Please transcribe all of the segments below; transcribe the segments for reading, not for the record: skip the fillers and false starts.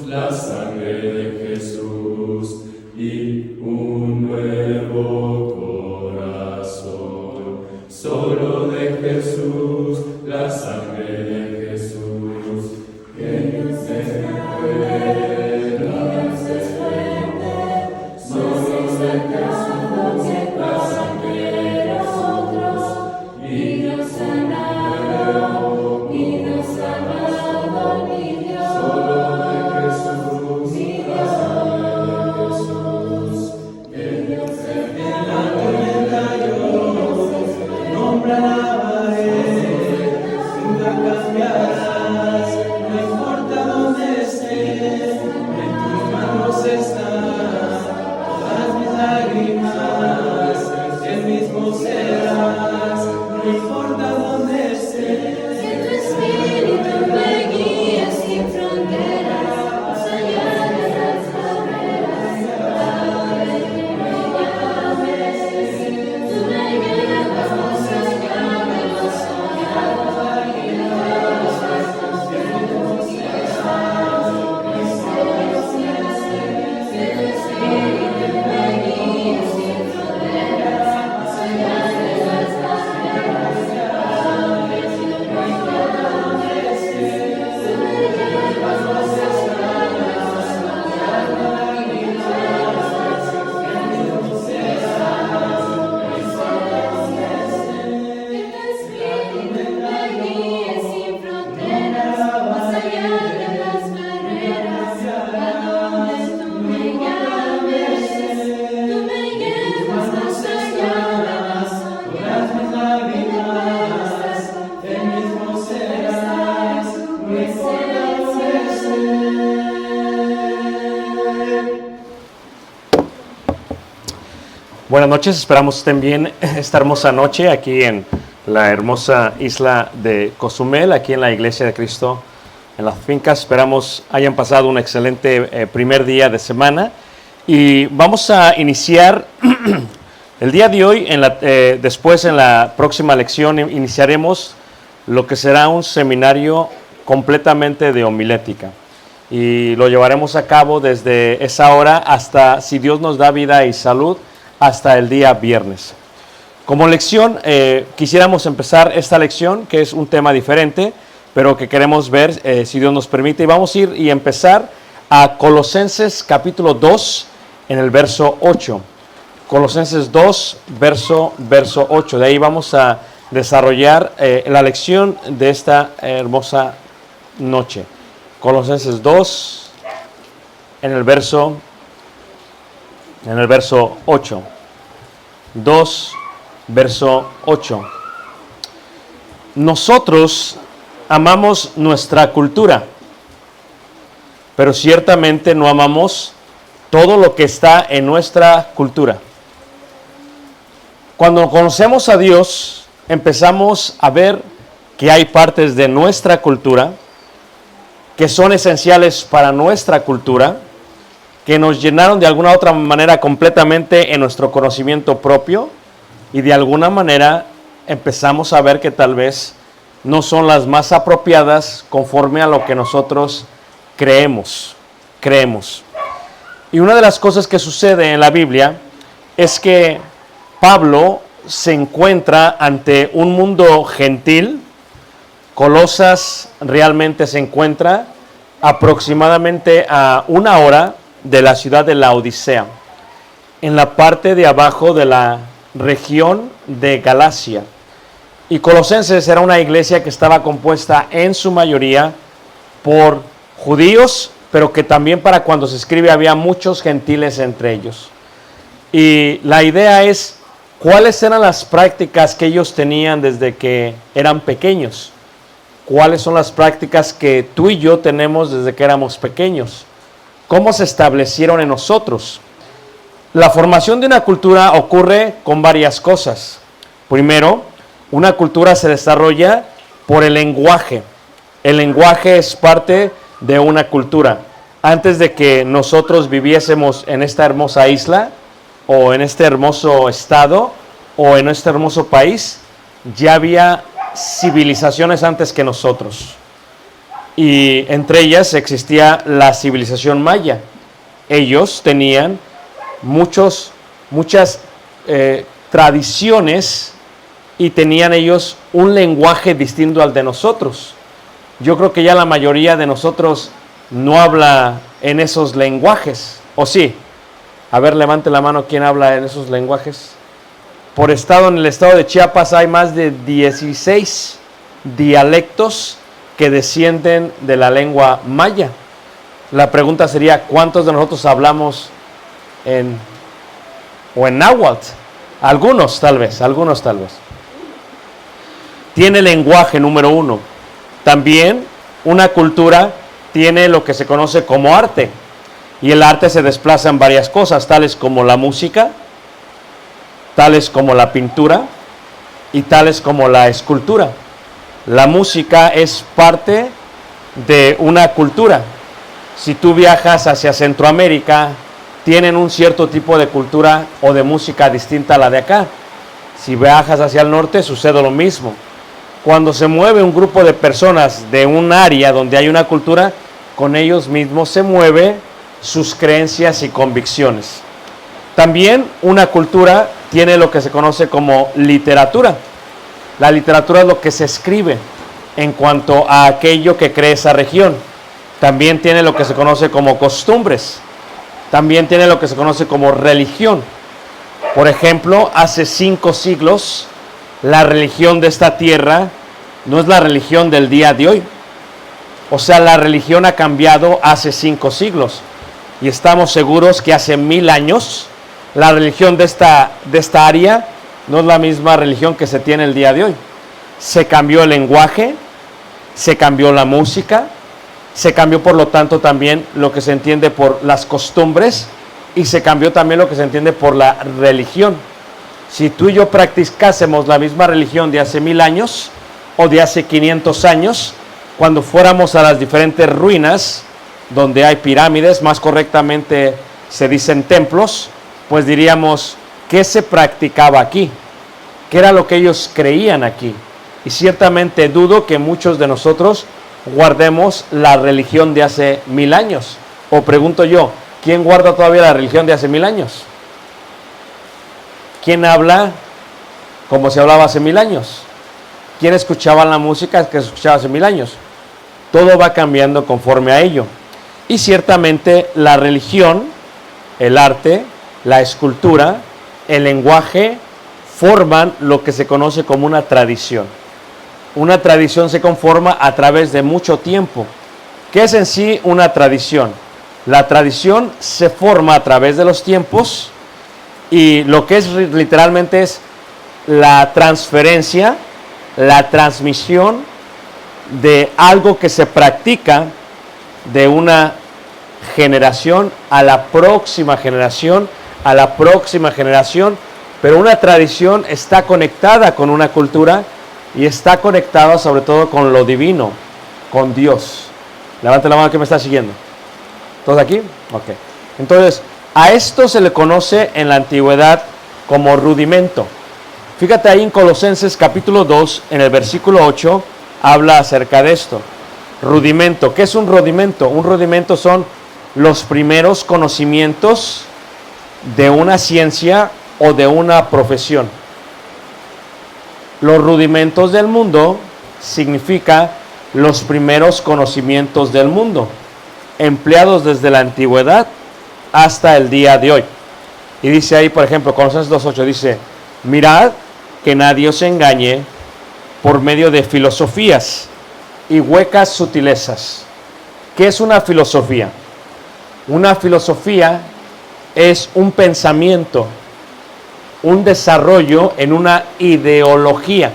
la sangre de Jesús y un nuevo corazón. Solo de Jesús, la sangre de Jesús, que nos Buenas noches, esperamos estén bien esta hermosa noche aquí en la hermosa isla de Cozumel, aquí en la Iglesia de Cristo en las Fincas. Esperamos hayan pasado un excelente primer día de semana y vamos a iniciar el día de hoy. Después en la próxima lección iniciaremos lo que será un seminario completamente de homilética y lo llevaremos a cabo desde esa hora hasta, si Dios nos da vida y salud, hasta el día viernes. Como lección, quisiéramos empezar esta lección, que es un tema diferente, pero que queremos ver, si Dios nos permite, y vamos a ir y empezar a Colosenses capítulo 2, en el verso 8. Colosenses 2, verso 8. De ahí vamos a desarrollar la lección de esta hermosa noche. Colosenses 2, en el verso 8. 2, verso 8. Nosotros amamos nuestra cultura, pero ciertamente no amamos todo lo que está en nuestra cultura. Cuando conocemos a Dios, empezamos a ver que hay partes de nuestra cultura que son esenciales para nuestra cultura, que nos llenaron de alguna otra manera completamente en nuestro conocimiento propio, y de alguna manera empezamos a ver que tal vez no son las más apropiadas conforme a lo que nosotros creemos. Y una de las cosas que sucede en la Biblia es que Pablo se encuentra ante un mundo gentil. Colosas realmente se encuentra aproximadamente a 1 hora de la ciudad de Laodicea, en la parte de abajo de la región de Galacia. Y Colosenses era una iglesia que estaba compuesta en su mayoría por judíos, pero que también para cuando se escribe había muchos gentiles entre ellos. Y la idea es, ¿cuáles eran las prácticas que ellos tenían desde que eran pequeños? ¿Cuáles son las prácticas que tú y yo tenemos desde que éramos pequeños? ¿Cómo se establecieron en nosotros? La formación de una cultura ocurre con varias cosas. Primero, una cultura se desarrolla por el lenguaje. El lenguaje es parte de una cultura. Antes de que nosotros viviésemos en esta hermosa isla, o en este hermoso estado, o en este hermoso país, ya había civilizaciones antes que nosotros. y entre ellas existía la civilización maya. Ellos tenían muchas tradiciones y tenían ellos un lenguaje distinto al de nosotros. Yo creo que ya la mayoría de nosotros no habla en esos lenguajes, ¿o sí? A ver, levante la mano, ¿quién habla en esos lenguajes? Por estado, en el estado de Chiapas hay más de 16 dialectos que descienden de la lengua maya. La pregunta sería, ¿cuántos de nosotros hablamos en náhuatl? Algunos tal vez. Tiene lenguaje, número uno. También una cultura tiene lo que se conoce como arte. Y el arte se desplaza en varias cosas, tales como la música, tales como la pintura y tales como la escultura. La música es parte de una cultura. Si tú viajas hacia Centroamérica, tienen un cierto tipo de cultura o de música distinta a la de acá. Si viajas hacia el norte, sucede lo mismo. Cuando se mueve un grupo de personas de un área donde hay una cultura, con ellos mismos se mueve sus creencias y convicciones. También una cultura tiene lo que se conoce como literatura. La literatura es lo que se escribe en cuanto a aquello que cree esa región. También tiene lo que se conoce como costumbres. También tiene lo que se conoce como religión. Por ejemplo, hace 5 siglos, la religión de esta tierra no es la religión del día de hoy. O sea, la religión ha cambiado hace 5 siglos. Y estamos seguros que hace 1000 años, la religión de esta área no es la misma religión que se tiene el día de hoy. Se cambió el lenguaje, se cambió la música, se cambió por lo tanto también lo que se entiende por las costumbres y se cambió también lo que se entiende por la religión. Si tú y yo practicásemos la misma religión de hace 1000 años o de hace 500 años, cuando fuéramos a las diferentes ruinas donde hay pirámides, más correctamente se dicen templos, pues diríamos, ¿qué se practicaba aquí? ¿Qué era lo que ellos creían aquí? Y ciertamente dudo que muchos de nosotros guardemos la religión de hace 1000 años. O pregunto yo, ¿quién guarda todavía la religión de hace 1000 años? ¿Quién habla como se hablaba hace 1000 años? ¿Quién escuchaba la música que se escuchaba hace 1000 años? Todo va cambiando conforme a ello. Y ciertamente la religión, el arte, la escultura, el lenguaje, forman lo que se conoce como una tradición. Una tradición se conforma a través de mucho tiempo. ¿Qué es en sí una tradición? La tradición se forma a través de los tiempos y lo que es literalmente es la transferencia, la transmisión de algo que se practica de una generación a la próxima generación, pero una tradición está conectada con una cultura y está conectada sobre todo con lo divino, con Dios. Levante la mano que me está siguiendo. ¿Todos aquí? Ok. Entonces, a esto se le conoce en la antigüedad como rudimento. Fíjate ahí en Colosenses capítulo 2, en el versículo 8, habla acerca de esto. Rudimento. ¿Qué es un rudimento? Un rudimento son los primeros conocimientos de una ciencia o de una profesión. Los rudimentos del mundo significa los primeros conocimientos del mundo, empleados desde la antigüedad hasta el día de hoy. Y dice ahí, por ejemplo, Colosenses 2:8 dice, mirad que nadie os engañe por medio de filosofías y huecas sutilezas. ¿Qué es una filosofía? Una filosofía es un pensamiento, un desarrollo en una ideología.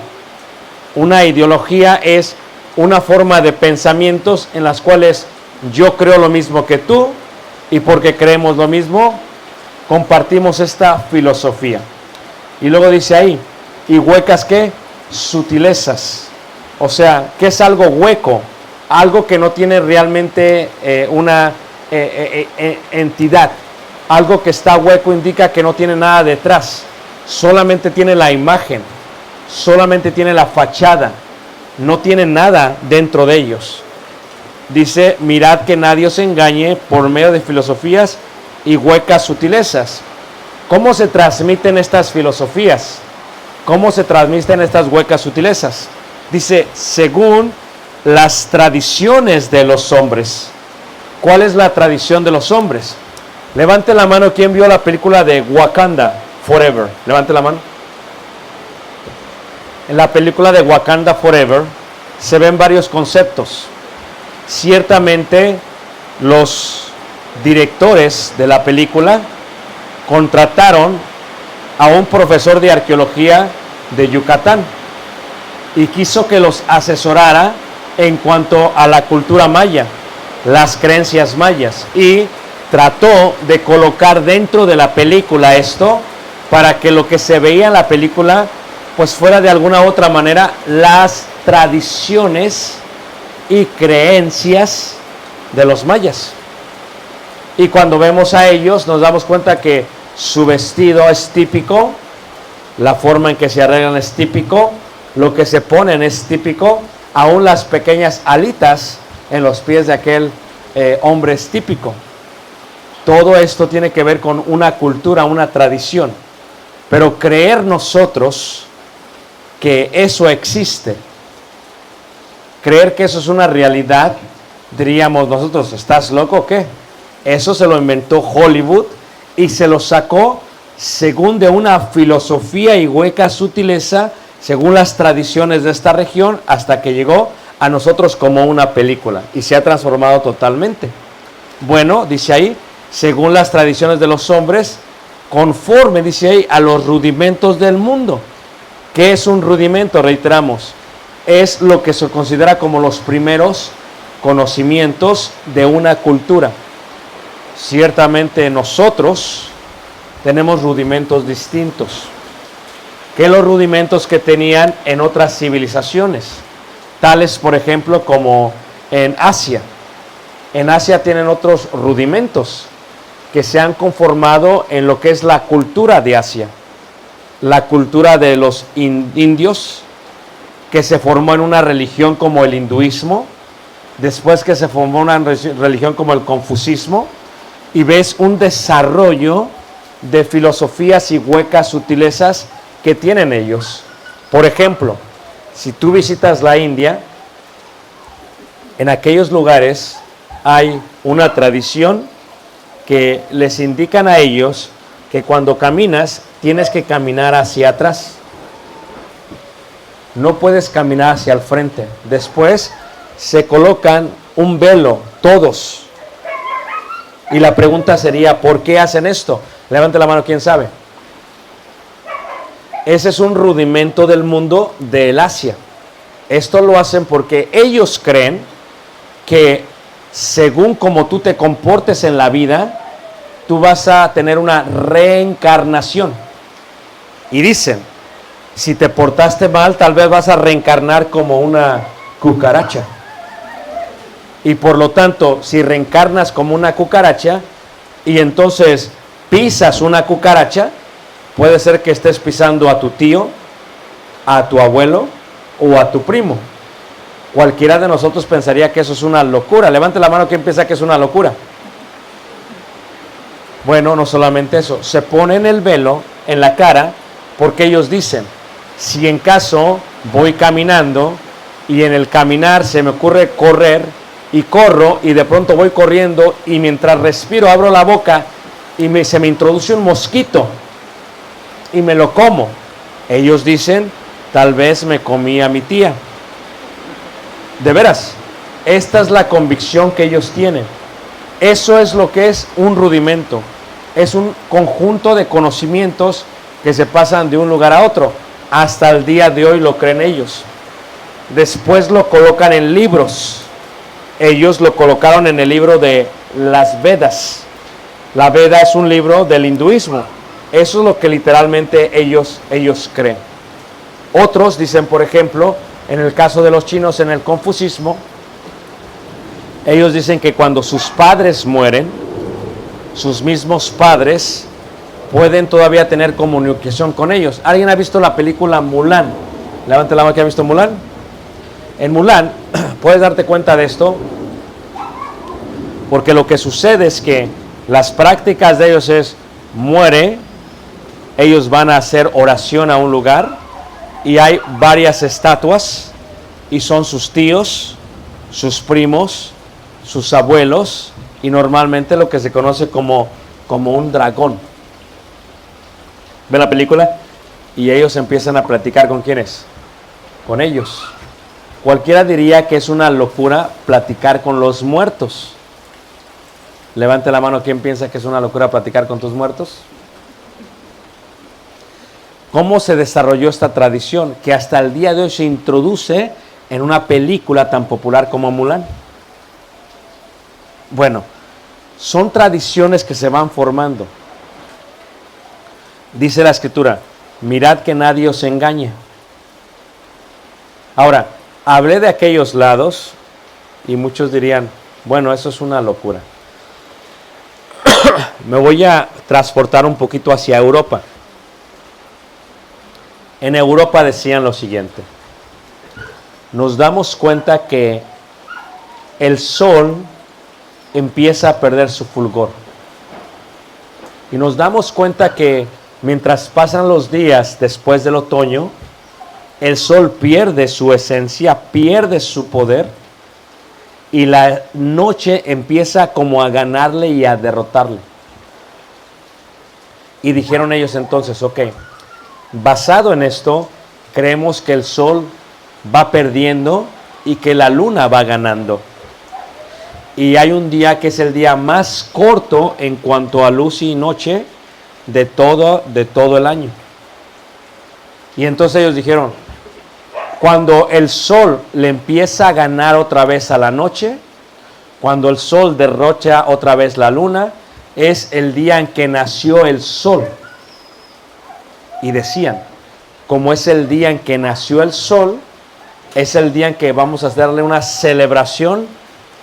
Una ideología es una forma de pensamientos en las cuales yo creo lo mismo que tú y porque creemos lo mismo, compartimos esta filosofía. Y luego dice ahí, ¿y huecas qué? Sutilezas. O sea, ¿qué es algo hueco? Algo que no tiene realmente una entidad. Algo que está hueco indica que no tiene nada detrás. Solamente tiene la imagen. Solamente tiene la fachada. No tiene nada dentro de ellos. dice, mirad que nadie os engañe por medio de filosofías y huecas sutilezas. ¿Cómo se transmiten estas filosofías? ¿Cómo se transmiten estas huecas sutilezas? Dice, según las tradiciones de los hombres. ¿Cuál es la tradición de los hombres? Levante la mano quien vio la película de Wakanda Forever. Levante la mano. En la película de Wakanda Forever se ven varios conceptos. Ciertamente los directores de la película contrataron a un profesor de arqueología de Yucatán y quiso que los asesorara en cuanto a la cultura maya, las creencias mayas, y trató de colocar dentro de la película esto para que lo que se veía en la película pues fuera de alguna u otra manera las tradiciones y creencias de los mayas. Y cuando vemos a ellos nos damos cuenta que su vestido es típico, la forma en que se arreglan es típico, lo que se ponen es típico, aún las pequeñas alitas en los pies de aquel hombre es típico. Todo esto tiene que ver con una cultura, una tradición. Pero creer nosotros que eso existe, creer que eso es una realidad, diríamos nosotros, ¿estás loco o qué? Eso se lo inventó Hollywood y se lo sacó según de una filosofía y hueca sutileza, según las tradiciones de esta región, hasta que llegó a nosotros como una película y se ha transformado totalmente. Bueno, dice ahí, según las tradiciones de los hombres, conforme, dice ahí, a los rudimentos del mundo. ¿Qué es un rudimento? Reiteramos, es lo que se considera como los primeros conocimientos de una cultura. Ciertamente nosotros tenemos rudimentos distintos que los rudimentos que tenían en otras civilizaciones, tales por ejemplo como en Asia. En Asia tienen otros rudimentos que se han conformado en lo que es la cultura de Asia, la cultura de los indios, que se formó en una religión como el hinduismo, después que se formó una religión como el confucismo, y ves un desarrollo de filosofías y huecas sutilezas que tienen ellos. Por ejemplo, si tú visitas la India, en aquellos lugares hay una tradición que les indican a ellos que cuando caminas tienes que caminar hacia atrás. No puedes caminar hacia el frente. Después se colocan un velo, todos. Y la pregunta sería, ¿por qué hacen esto? Levante la mano, ¿quién sabe? Ese es un rudimento del mundo del Asia. Esto lo hacen porque ellos creen que según como tú te comportes en la vida, tú vas a tener una reencarnación. Y dicen, si te portaste mal, tal vez vas a reencarnar como una cucaracha. Y por lo tanto, si reencarnas como una cucaracha y entonces pisas una cucaracha, puede ser que estés pisando a tu tío, a tu abuelo o a tu primo. Cualquiera de nosotros pensaría que eso es una locura. Levante la mano quien piensa que es una locura. Bueno, no solamente eso, se ponen el velo en la cara porque ellos dicen, si en caso voy caminando y en el caminar se me ocurre correr y corro y de pronto voy corriendo y mientras respiro abro la boca y se me introduce un mosquito y me lo como. Ellos dicen, tal vez me comí a mi tía. De veras, esta es la convicción que ellos tienen. Eso es lo que es un rudimento. Es un conjunto de conocimientos que se pasan de un lugar a otro. Hasta el día de hoy lo creen ellos. Después lo colocan en libros. Ellos lo colocaron en el libro de las Vedas. La Veda es un libro del hinduismo. Eso es lo que literalmente ellos creen. Otros dicen, por ejemplo, en el caso de los chinos, en el confucismo, ellos dicen que cuando sus padres mueren, sus mismos padres pueden todavía tener comunicación con ellos. ¿Alguien ha visto la película Mulan? Levante la mano que ha visto Mulan. En Mulan, puedes darte cuenta de esto, Porque lo que sucede es que las prácticas de ellos es, muere, ellos van a hacer oración a un lugar y hay varias estatuas y son sus tíos, sus primos, sus abuelos y normalmente lo que se conoce como un dragón. ¿Ven la película? Y ellos empiezan a platicar ¿con quiénes? Con ellos. Cualquiera diría que es una locura platicar con los muertos. Levante la mano, ¿quién piensa que es una locura platicar con tus muertos? ¿Cómo se desarrolló esta tradición que hasta el día de hoy se introduce en una película tan popular como Mulan? Bueno, son tradiciones que se van formando. Dice la Escritura, mirad que nadie os engañe. Ahora, hablé de aquellos lados y muchos dirían, bueno, eso es una locura. Me voy a transportar un poquito hacia Europa. En Europa decían lo siguiente, nos damos cuenta que el sol empieza a perder su fulgor. Y nos damos cuenta que mientras pasan los días después del otoño, el sol pierde su esencia, pierde su poder y la noche empieza como a ganarle y a derrotarle. Y dijeron ellos entonces, ok, basado en esto, creemos que el sol va perdiendo y que la luna va ganando. Y hay un día que es el día más corto en cuanto a luz y noche de todo el año. Y entonces ellos dijeron, cuando el sol le empieza a ganar otra vez a la noche, cuando el sol derrocha otra vez la luna, es el día en que nació el sol. Y decían, como es el día en que nació el sol, es el día en que vamos a darle una celebración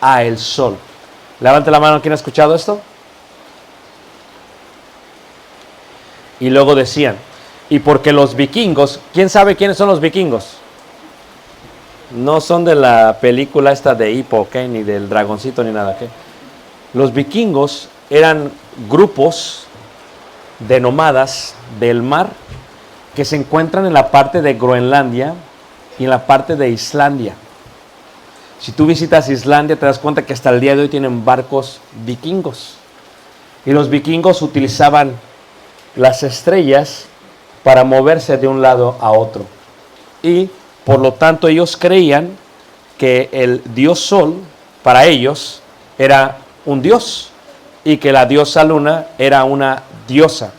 a el sol. Levante la mano, ¿quién ha escuchado esto? Y luego decían, y porque los vikingos, ¿quién sabe quiénes son los vikingos? No son de la película esta de Hippo, ¿ok? Ni del dragoncito ni nada, ¿ok? Los vikingos eran grupos de nómadas del mar que se encuentran en la parte de Groenlandia y en la parte de Islandia. Si tú visitas Islandia te das cuenta que hasta el día de hoy tienen barcos vikingos. Y los vikingos utilizaban las estrellas para moverse de un lado a otro. Y por lo tanto ellos creían que el dios Sol para ellos era un dios y que la diosa Luna era una diosa.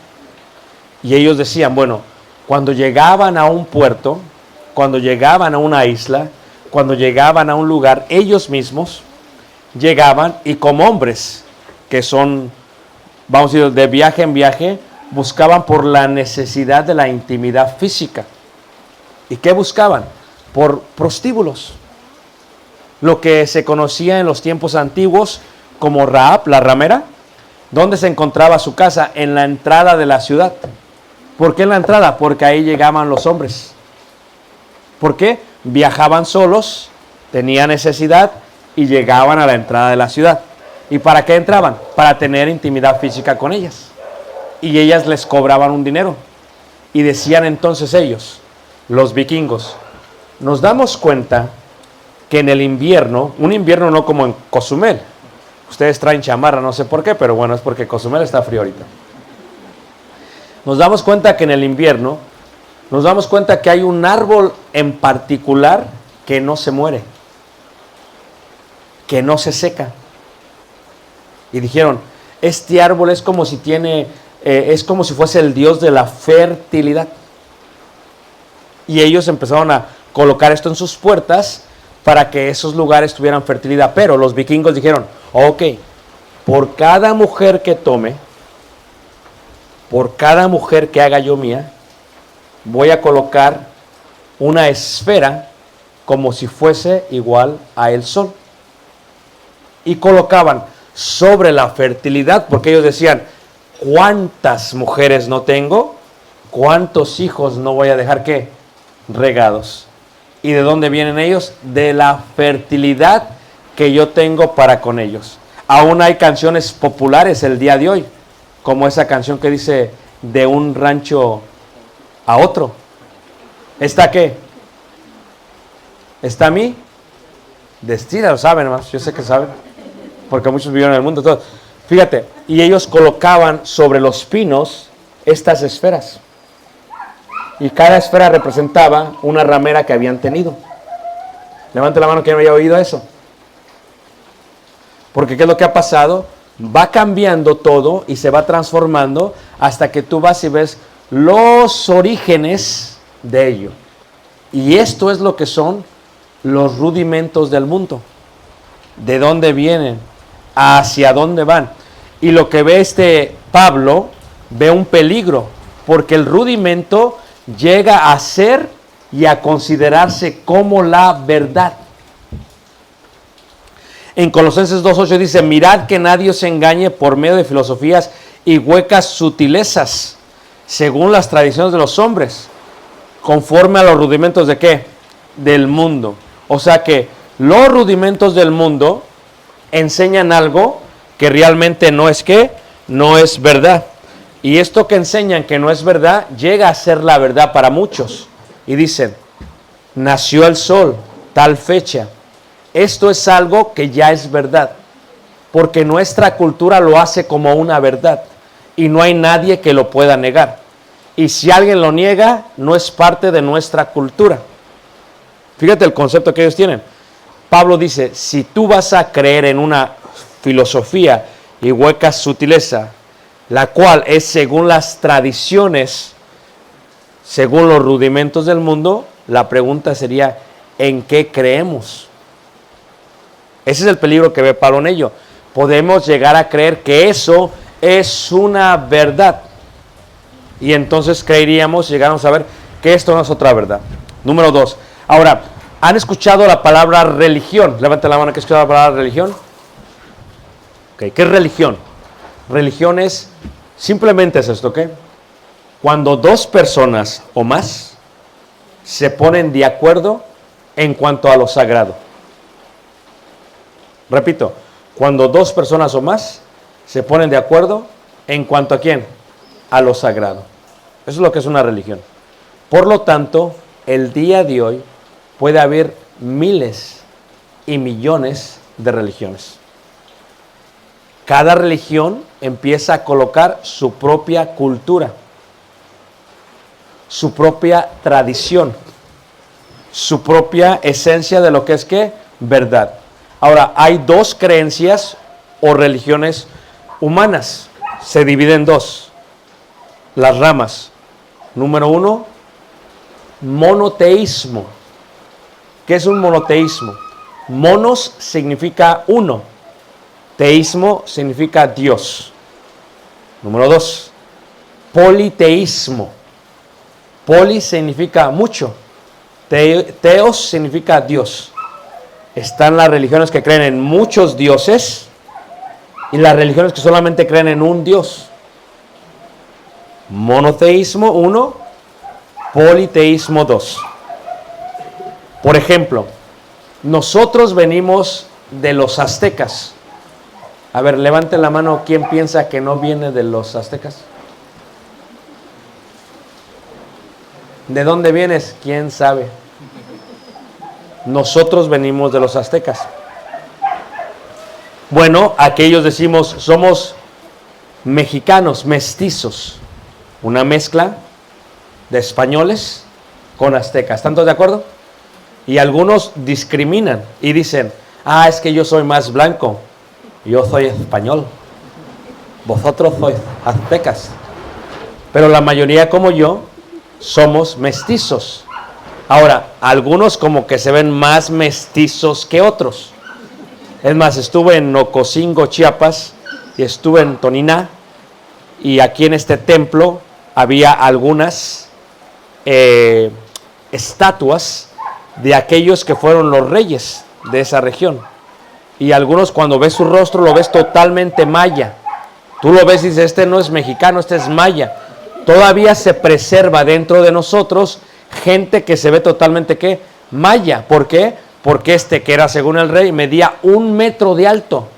Y ellos decían, bueno, cuando llegaban a un puerto, cuando llegaban a una isla, cuando llegaban a un lugar, ellos mismos llegaban y como hombres que son, vamos a decir, de viaje en viaje, buscaban por la necesidad de la intimidad física. ¿Y qué buscaban? Por prostíbulos. Lo que se conocía en los tiempos antiguos como Rahab, la ramera. ¿Dónde se encontraba su casa? En la entrada de la ciudad. ¿Por qué en la entrada? Porque ahí llegaban los hombres. ¿Por qué? Viajaban solos, tenían necesidad y llegaban a la entrada de la ciudad. ¿Y para qué entraban? Para tener intimidad física con ellas. Y ellas les cobraban un dinero. Y decían entonces ellos, los vikingos, nos damos cuenta que en el invierno, un invierno no como en Cozumel, ustedes traen chamarra, no sé por qué, pero bueno, es porque Cozumel está frío ahorita. Nos damos cuenta que en el invierno, nos damos cuenta que hay un árbol en particular que no se muere, que no se seca. Y dijeron, este árbol es como si es como si fuese el dios de la fertilidad. Y ellos empezaron a colocar esto en sus puertas para que esos lugares tuvieran fertilidad. Pero los vikingos dijeron, ok, por cada mujer que tome, por cada mujer que haga yo mía, voy a colocar una esfera como si fuese igual a el sol. Y colocaban sobre la fertilidad, porque ellos decían, ¿cuántas mujeres no tengo? ¿Cuántos hijos no voy a dejar qué? Regados. ¿Y de dónde vienen ellos? De la fertilidad que yo tengo para con ellos. Aún hay canciones populares el día de hoy, como esa canción que dice de un rancho a otro. ¿Está qué? ¿Está mi destino? Lo saben, hermanos, yo sé que saben, porque muchos vivieron en el mundo. Todo. Fíjate, y ellos colocaban sobre los pinos estas esferas. Y cada esfera representaba una ramera que habían tenido. Levante la mano quien haya oído eso. Porque ¿qué es lo que ha pasado? Va cambiando todo y se va transformando hasta que tú vas y ves los orígenes de ello. Y esto es lo que son los rudimentos del mundo. ¿De dónde vienen? ¿Hacia dónde van? Y lo que ve Pablo, ve un peligro, porque el rudimento llega a ser y a considerarse como la verdad. En Colosenses 2:8 dice, mirad que nadie os engañe por medio de filosofías y huecas sutilezas, según las tradiciones de los hombres, conforme a los rudimentos de ¿qué? Del mundo. O sea que los rudimentos del mundo enseñan algo que realmente no es ¿qué? No es verdad. Y esto que enseñan que no es verdad, llega a ser la verdad para muchos. Y dicen, nació el sol, tal fecha. Esto es algo que ya es verdad, porque nuestra cultura lo hace como una verdad y no hay nadie que lo pueda negar. Y si alguien lo niega, no es parte de nuestra cultura. Fíjate el concepto que ellos tienen. Pablo dice, si tú vas a creer en una filosofía y hueca sutileza, la cual es según las tradiciones, según los rudimentos del mundo, la pregunta sería, ¿en qué creemos? Ese es el peligro que ve Pablo en ello. Podemos llegar a creer que eso es una verdad. Y entonces creeríamos, llegamos a ver que esto no es otra verdad. Número 2. Ahora, ¿han escuchado la palabra religión? Levanten la mano que ha escuchado la palabra religión. Okay. ¿Qué es religión? Religión es, simplemente es esto, ¿ok? Cuando dos personas o más se ponen de acuerdo en cuanto a lo sagrado. Repito, cuando dos personas o más se ponen de acuerdo en cuanto a ¿quién? A lo sagrado. Eso es lo que es una religión. Por lo tanto, el día de hoy puede haber miles y millones de religiones. Cada religión empieza a colocar su propia cultura, su propia tradición, su propia esencia de lo que es ¿qué? Verdad. Ahora, hay dos creencias o religiones humanas. Se dividen en dos. Las ramas. Número 1, monoteísmo. ¿Qué es un monoteísmo? Monos significa uno. Teísmo significa Dios. Número 2, politeísmo. Poli significa mucho. Teos significa Dios. Están las religiones que creen en muchos dioses y las religiones que solamente creen en un Dios. Monoteísmo 1, politeísmo 2. Por ejemplo, nosotros venimos de los aztecas. A ver, levanten la mano, ¿quién piensa que no viene de los aztecas? ¿De dónde vienes? ¿Quién sabe? Nosotros venimos de los aztecas. Bueno, aquellos decimos, somos mexicanos, mestizos. Una mezcla de españoles con aztecas. ¿Están todos de acuerdo? Y algunos discriminan y dicen, es que yo soy más blanco. Yo soy español. Vosotros sois aztecas. Pero la mayoría como yo somos mestizos. Ahora, algunos como que se ven más mestizos que otros. Es más, estuve en Ocosingo, Chiapas, y estuve en Toniná, y aquí en este templo había algunas estatuas de aquellos que fueron los reyes de esa región. Y algunos cuando ves su rostro lo ves totalmente maya. Tú lo ves y dices, este no es mexicano, este es maya. Todavía se preserva dentro de nosotros gente que se ve totalmente ¿qué? Maya. ¿Por qué? Porque que era según el rey medía 1 metro de alto.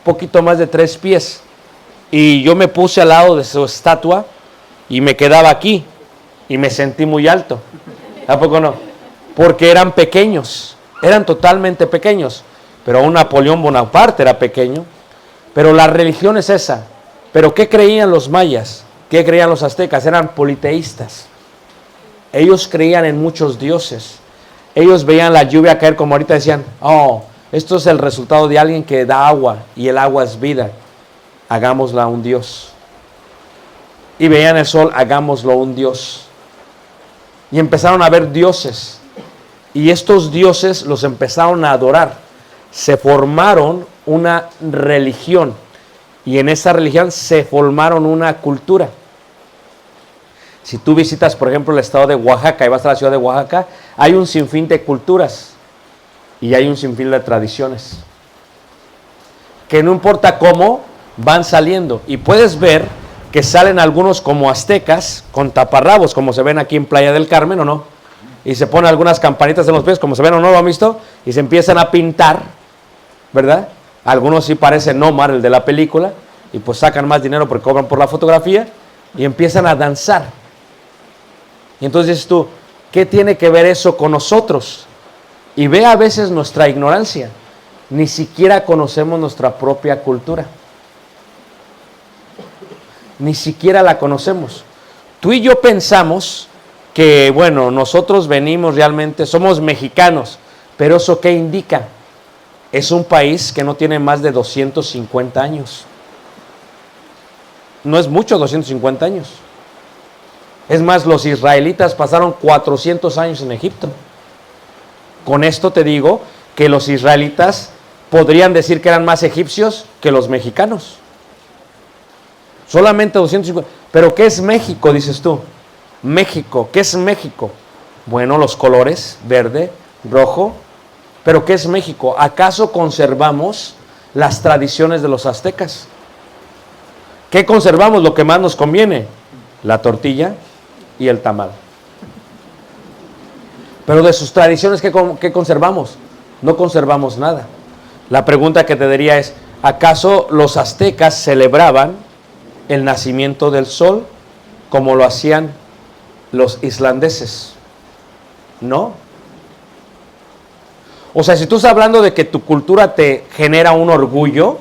poquito más de 3 pies. Y yo me puse al lado de su estatua y me quedaba aquí. Y me sentí muy alto. ¿A poco no? Porque eran pequeños. Eran totalmente pequeños. Pero un Napoleón Bonaparte era pequeño. Pero la religión es esa. Pero ¿qué creían los mayas? ¿Qué creían los aztecas? Eran politeístas. Ellos creían en muchos dioses. Ellos veían la lluvia caer, como ahorita decían, oh, esto es el resultado de alguien que da agua y el agua es vida. Hagámosla un dios. Y veían el sol, hagámoslo un dios. Y empezaron a ver dioses. Y estos dioses los empezaron a adorar. Se formaron una religión. Y en esa religión se formaron una cultura. Si tú visitas, por ejemplo, el estado de Oaxaca y vas a la ciudad de Oaxaca, hay un sinfín de culturas y hay un sinfín de tradiciones que no importa cómo van saliendo. Y puedes ver que salen algunos como aztecas con taparrabos, como se ven aquí en Playa del Carmen, ¿o no? Y se ponen algunas campanitas en los pies, como se ven o no, ¿lo han visto? Y se empiezan a pintar, ¿verdad? Algunos sí parecen Omar, el de la película, y pues sacan más dinero porque cobran por la fotografía y empiezan a danzar. Y entonces dices tú, ¿qué tiene que ver eso con nosotros? Y ve a veces nuestra ignorancia. Ni siquiera conocemos nuestra propia cultura. Ni siquiera la conocemos. Tú y yo pensamos que, bueno, nosotros venimos realmente, somos mexicanos, pero ¿eso qué indica? Es un país que no tiene más de 250 años. No es mucho 250 años. Es más, los israelitas pasaron 400 años en Egipto. Con esto te digo que los israelitas podrían decir que eran más egipcios que los mexicanos. Solamente 250. ¿Pero qué es México, dices tú? México, ¿qué es México? Bueno, los colores, verde, rojo. ¿Pero qué es México? ¿Acaso conservamos las tradiciones de los aztecas? ¿Qué conservamos? Lo que más nos conviene. La tortilla y el tamal. Pero de sus tradiciones, ¿qué conservamos? No conservamos nada. La pregunta que te diría es, ¿acaso los aztecas celebraban el nacimiento del sol como lo hacían los islandeses? No. O sea, si tú estás hablando de que tu cultura te genera un orgullo,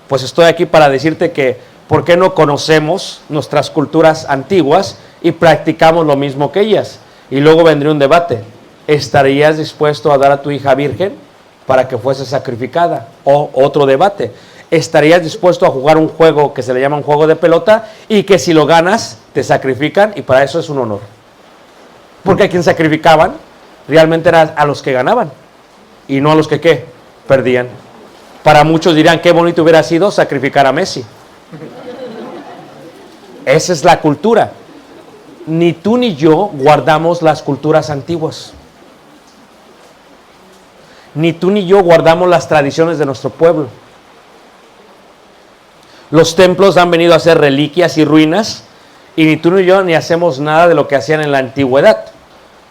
pues estoy aquí para decirte que ¿por qué no conocemos nuestras culturas antiguas y practicamos lo mismo que ellas? Y luego vendría un debate. ¿Estarías dispuesto a dar a tu hija virgen para que fuese sacrificada? O otro debate. ¿Estarías dispuesto a jugar un juego que se le llama un juego de pelota y que si lo ganas te sacrifican y para eso es un honor? Porque a quien sacrificaban realmente eran a los que ganaban y no a los que ¿qué? Perdían. Para muchos dirán qué bonito hubiera sido sacrificar a Messi. Esa es la cultura. Ni tú ni yo guardamos las culturas antiguas. Ni tú ni yo guardamos las tradiciones de nuestro pueblo. Los templos han venido a ser reliquias y ruinas y ni tú ni yo ni hacemos nada de lo que hacían en la antigüedad.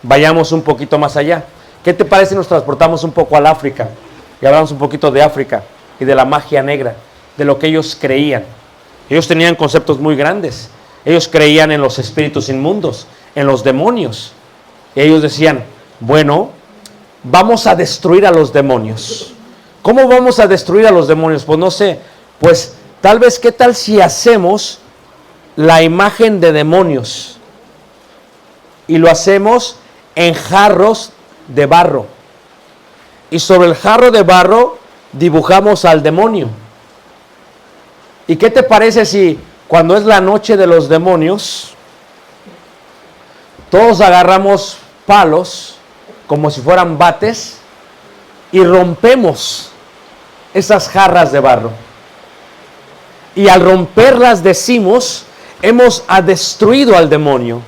Vayamos un poquito más allá. ¿Qué te parece si nos transportamos un poco al África? Y hablamos un poquito de África y de la magia negra, de lo que ellos creían. Ellos tenían conceptos muy grandes. Ellos creían en los espíritus inmundos, en los demonios. Y ellos decían, bueno, vamos a destruir a los demonios. ¿Cómo vamos a destruir a los demonios? Pues no sé, pues tal vez, ¿qué tal si hacemos la imagen de demonios? Y lo hacemos en jarros de barro. Y sobre el jarro de barro dibujamos al demonio. ¿Y qué te parece si cuando es la noche de los demonios, todos agarramos palos como si fueran bates y rompemos esas jarras de barro? Y al romperlas decimos, hemos destruido al demonio.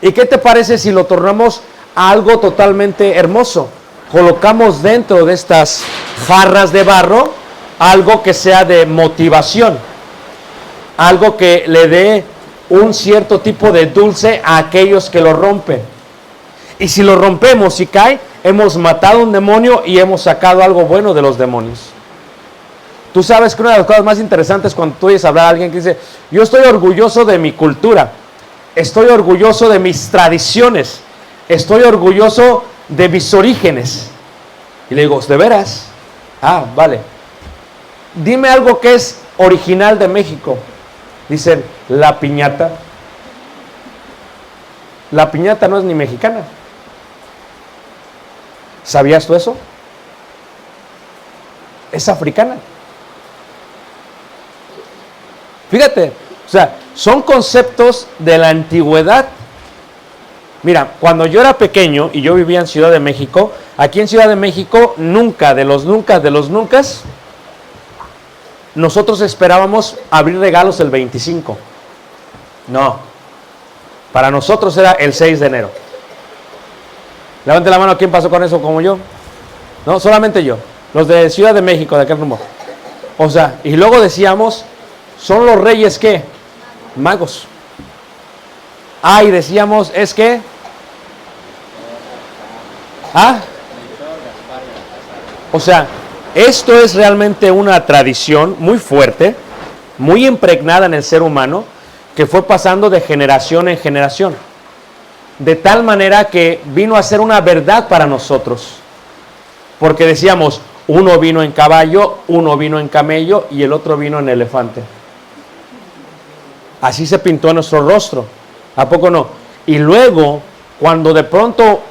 ¿Y qué te parece si lo tornamos a algo totalmente hermoso? Colocamos dentro de estas jarras de barro algo que sea de motivación, algo que le dé un cierto tipo de dulce a aquellos que lo rompen. Y si lo rompemos y cae, hemos matado a un demonio y hemos sacado algo bueno de los demonios. Tú sabes que una de las cosas más interesantes cuando tú oyes hablar a alguien que dice, yo estoy orgulloso de mi cultura, estoy orgulloso de mis tradiciones, estoy orgulloso de mis orígenes. Y le digo, ¿de veras? Ah, vale. Dime algo que es original de México. Dicen, la piñata. La piñata no es ni mexicana. ¿Sabías tú eso? Es africana. Fíjate, o sea, son conceptos de la antigüedad. Mira, cuando yo era pequeño y yo vivía en Ciudad de México, aquí en Ciudad de México, nunca, de los nunca, nosotros esperábamos abrir regalos el 25. No, para nosotros era el 6 de enero. Levante la mano, ¿quién pasó con eso como yo? No, solamente yo, los de Ciudad de México, de aquel rumbo. O sea, y luego decíamos, ¿son los reyes qué? Magos. Ah, y decíamos, ¿es qué? ¿Ah? O sea, esto es realmente una tradición muy fuerte, muy impregnada en el ser humano, que fue pasando de generación en generación. De tal manera que vino a ser una verdad para nosotros. Porque decíamos, uno vino en caballo, uno vino en camello y el otro vino en elefante. Así se pintó nuestro rostro. ¿A poco no? Y luego, cuando de pronto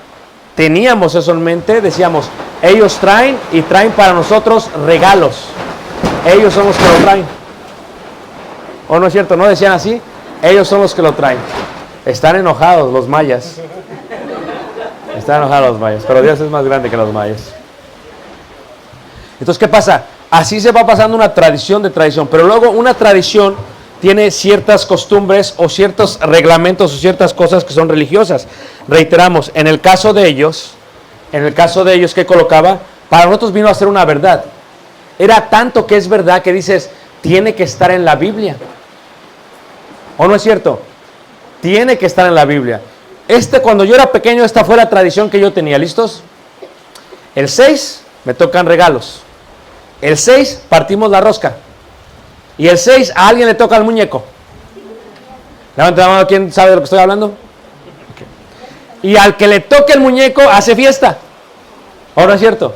teníamos eso en mente, decíamos, ellos traen y traen para nosotros regalos. Ellos son los que lo traen. ¿O no es cierto? ¿No decían así? Ellos son los que lo traen. Están enojados los mayas. Están enojados los mayas. Pero Dios es más grande que los mayas. Entonces, ¿qué pasa? Así se va pasando una tradición de tradición. Pero luego una tradición tiene ciertas costumbres o ciertos reglamentos o ciertas cosas que son religiosas. Reiteramos, en el caso de ellos, ¿qué colocaba? Para nosotros vino a ser una verdad. Era tanto que es verdad que dices, tiene que estar en la Biblia. ¿O no es cierto? Tiene que estar en la Biblia. Cuando yo era pequeño, esta fue la tradición que yo tenía. ¿Listos? El 6 me tocan regalos. El 6 partimos la rosca. Y el 6 a alguien le toca el muñeco. Levanta la mano, ¿quién sabe de lo que estoy hablando? Okay. Y al que le toque el muñeco hace fiesta. ¿O no es cierto?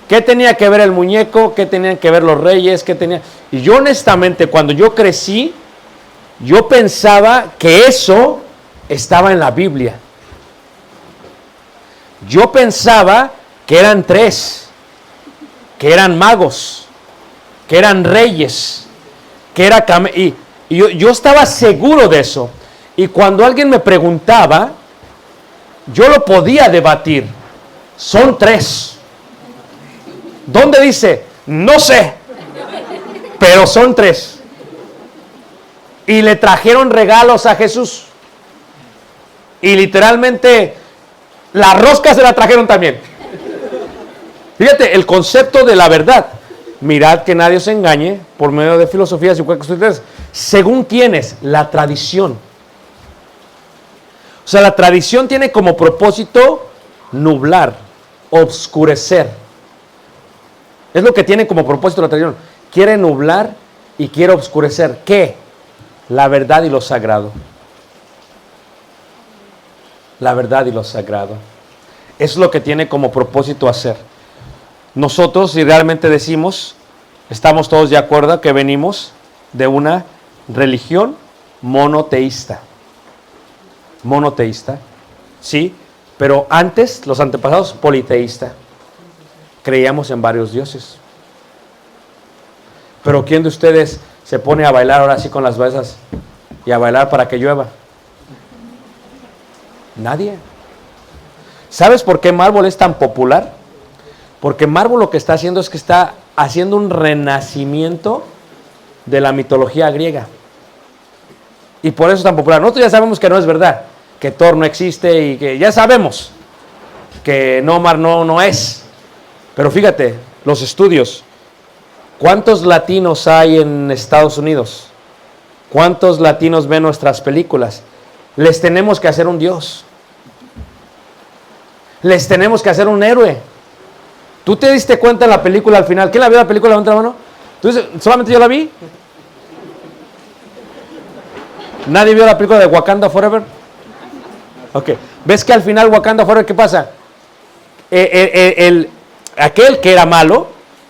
¿Qué tenía que ver el muñeco? ¿Qué tenían que ver los reyes? Y yo honestamente, cuando yo crecí, yo pensaba que eso estaba en la Biblia. Yo pensaba que eran 3, que eran magos, que eran reyes, que era y yo estaba seguro de eso. Y cuando alguien me preguntaba, yo lo podía debatir. Son 3. ¿Dónde dice? No sé, pero son 3. Y le trajeron regalos a Jesús. Y literalmente la rosca se la trajeron también. Fíjate, el concepto de la verdad. Mirad que nadie os engañe por medio de filosofías y cuestiones. ¿Según quiénes? La tradición. O sea, la tradición tiene como propósito nublar, obscurecer. Es lo que tiene como propósito la tradición. Quiere nublar y quiere obscurecer. ¿Qué? La verdad y lo sagrado. La verdad y lo sagrado. Es lo que tiene como propósito hacer. Nosotros, si realmente decimos, estamos todos de acuerdo que venimos de una religión monoteísta. Monoteísta, sí, pero antes, los antepasados, politeísta. Creíamos en varios dioses. Pero ¿quién de ustedes se pone a bailar ahora sí con las brasas y a bailar para que llueva? Nadie. ¿Sabes por qué Marvel es tan popular? Porque Marvel lo que está haciendo es que está haciendo un renacimiento de la mitología griega. Y por eso es tan popular. Nosotros ya sabemos que no es verdad, que Thor no existe y que ya sabemos que Nomar no es. Pero fíjate, los estudios. ¿Cuántos latinos hay en Estados Unidos? ¿Cuántos latinos ven nuestras películas? Les tenemos que hacer un Dios. Les tenemos que hacer un héroe. ¿Tú te diste cuenta en la película al final? ¿Quién la vio la película? Levanta la mano. Entonces, ¿solamente yo la vi? ¿Nadie vio la película de Wakanda Forever? Ok. ¿Ves que al final Wakanda Forever qué pasa? Aquel que era malo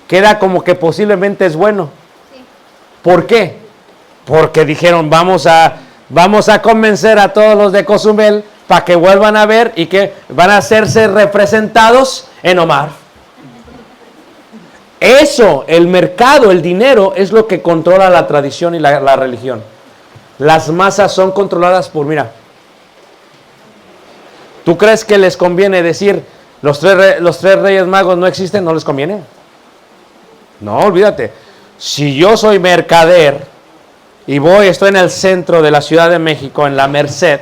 queda como que posiblemente es bueno. ¿Por qué? Porque dijeron, vamos a convencer a todos los de Cozumel para que vuelvan a ver y que van a hacerse representados en Omar. Eso, el mercado, el dinero, es lo que controla la tradición y la religión. Las masas son controladas por, mira, ¿tú crees que les conviene decir los tres reyes magos no existen? ¿No les conviene? No, olvídate. Si yo soy mercader y estoy en el centro de la Ciudad de México, en la Merced,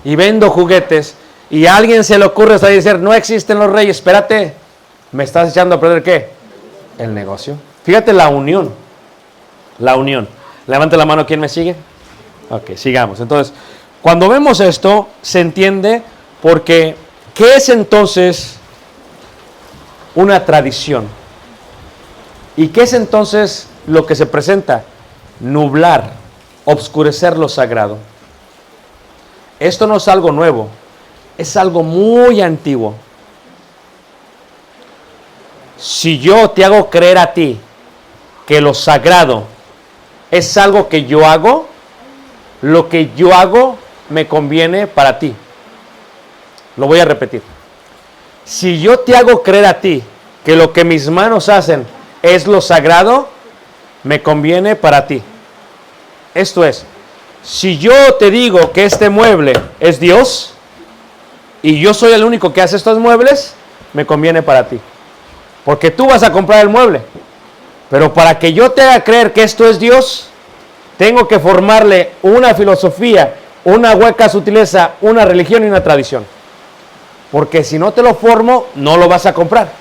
y vendo juguetes, y a alguien se le ocurre decir, no existen los reyes, espérate, ¿me estás echando a perder qué? El negocio. Fíjate la unión. La unión. Levante la mano, ¿quién me sigue? Ok, sigamos. Entonces, cuando vemos esto, se entiende porque, ¿qué es entonces una tradición? ¿Y qué es entonces lo que se presenta? Nublar, obscurecer lo sagrado. Esto no es algo nuevo, es algo muy antiguo. Si yo te hago creer a ti que lo sagrado es algo que yo hago, lo que yo hago me conviene para ti. Lo voy a repetir. Si yo te hago creer a ti que lo que mis manos hacen es lo sagrado, me conviene para ti. Esto es, si yo te digo que este mueble es Dios y yo soy el único que hace estos muebles, me conviene para ti. Porque tú vas a comprar el mueble. Pero para que yo te haga creer que esto es Dios, tengo que formarle una filosofía, una hueca sutileza, una religión y una tradición. Porque si no te lo formo, no lo vas a comprar.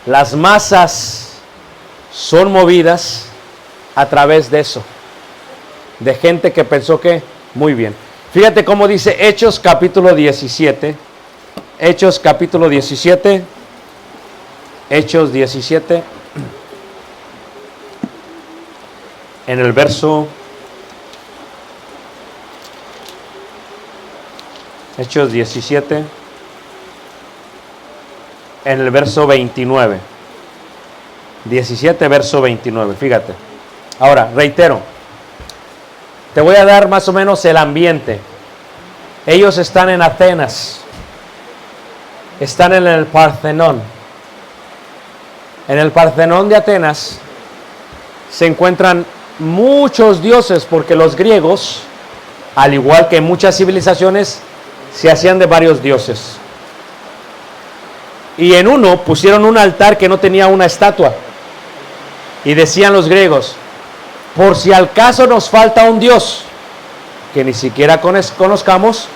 Las masas son movidas a través de eso. De gente que pensó que, muy bien. Fíjate cómo dice Hechos capítulo 17. Hechos capítulo 17. Hechos 17. En el verso... Hechos 17. En el verso 29. 17, verso 29. Fíjate. Ahora, reitero. Te voy a dar más o menos el ambiente. Ellos están en Atenas. Están en el Partenón. En el Partenón de Atenas se encuentran muchos dioses, porque los griegos, al igual que muchas civilizaciones, se hacían de varios dioses. Y en uno pusieron un altar que no tenía una estatua. Y decían los griegos, por si al caso nos falta un dios que ni siquiera conozcamos,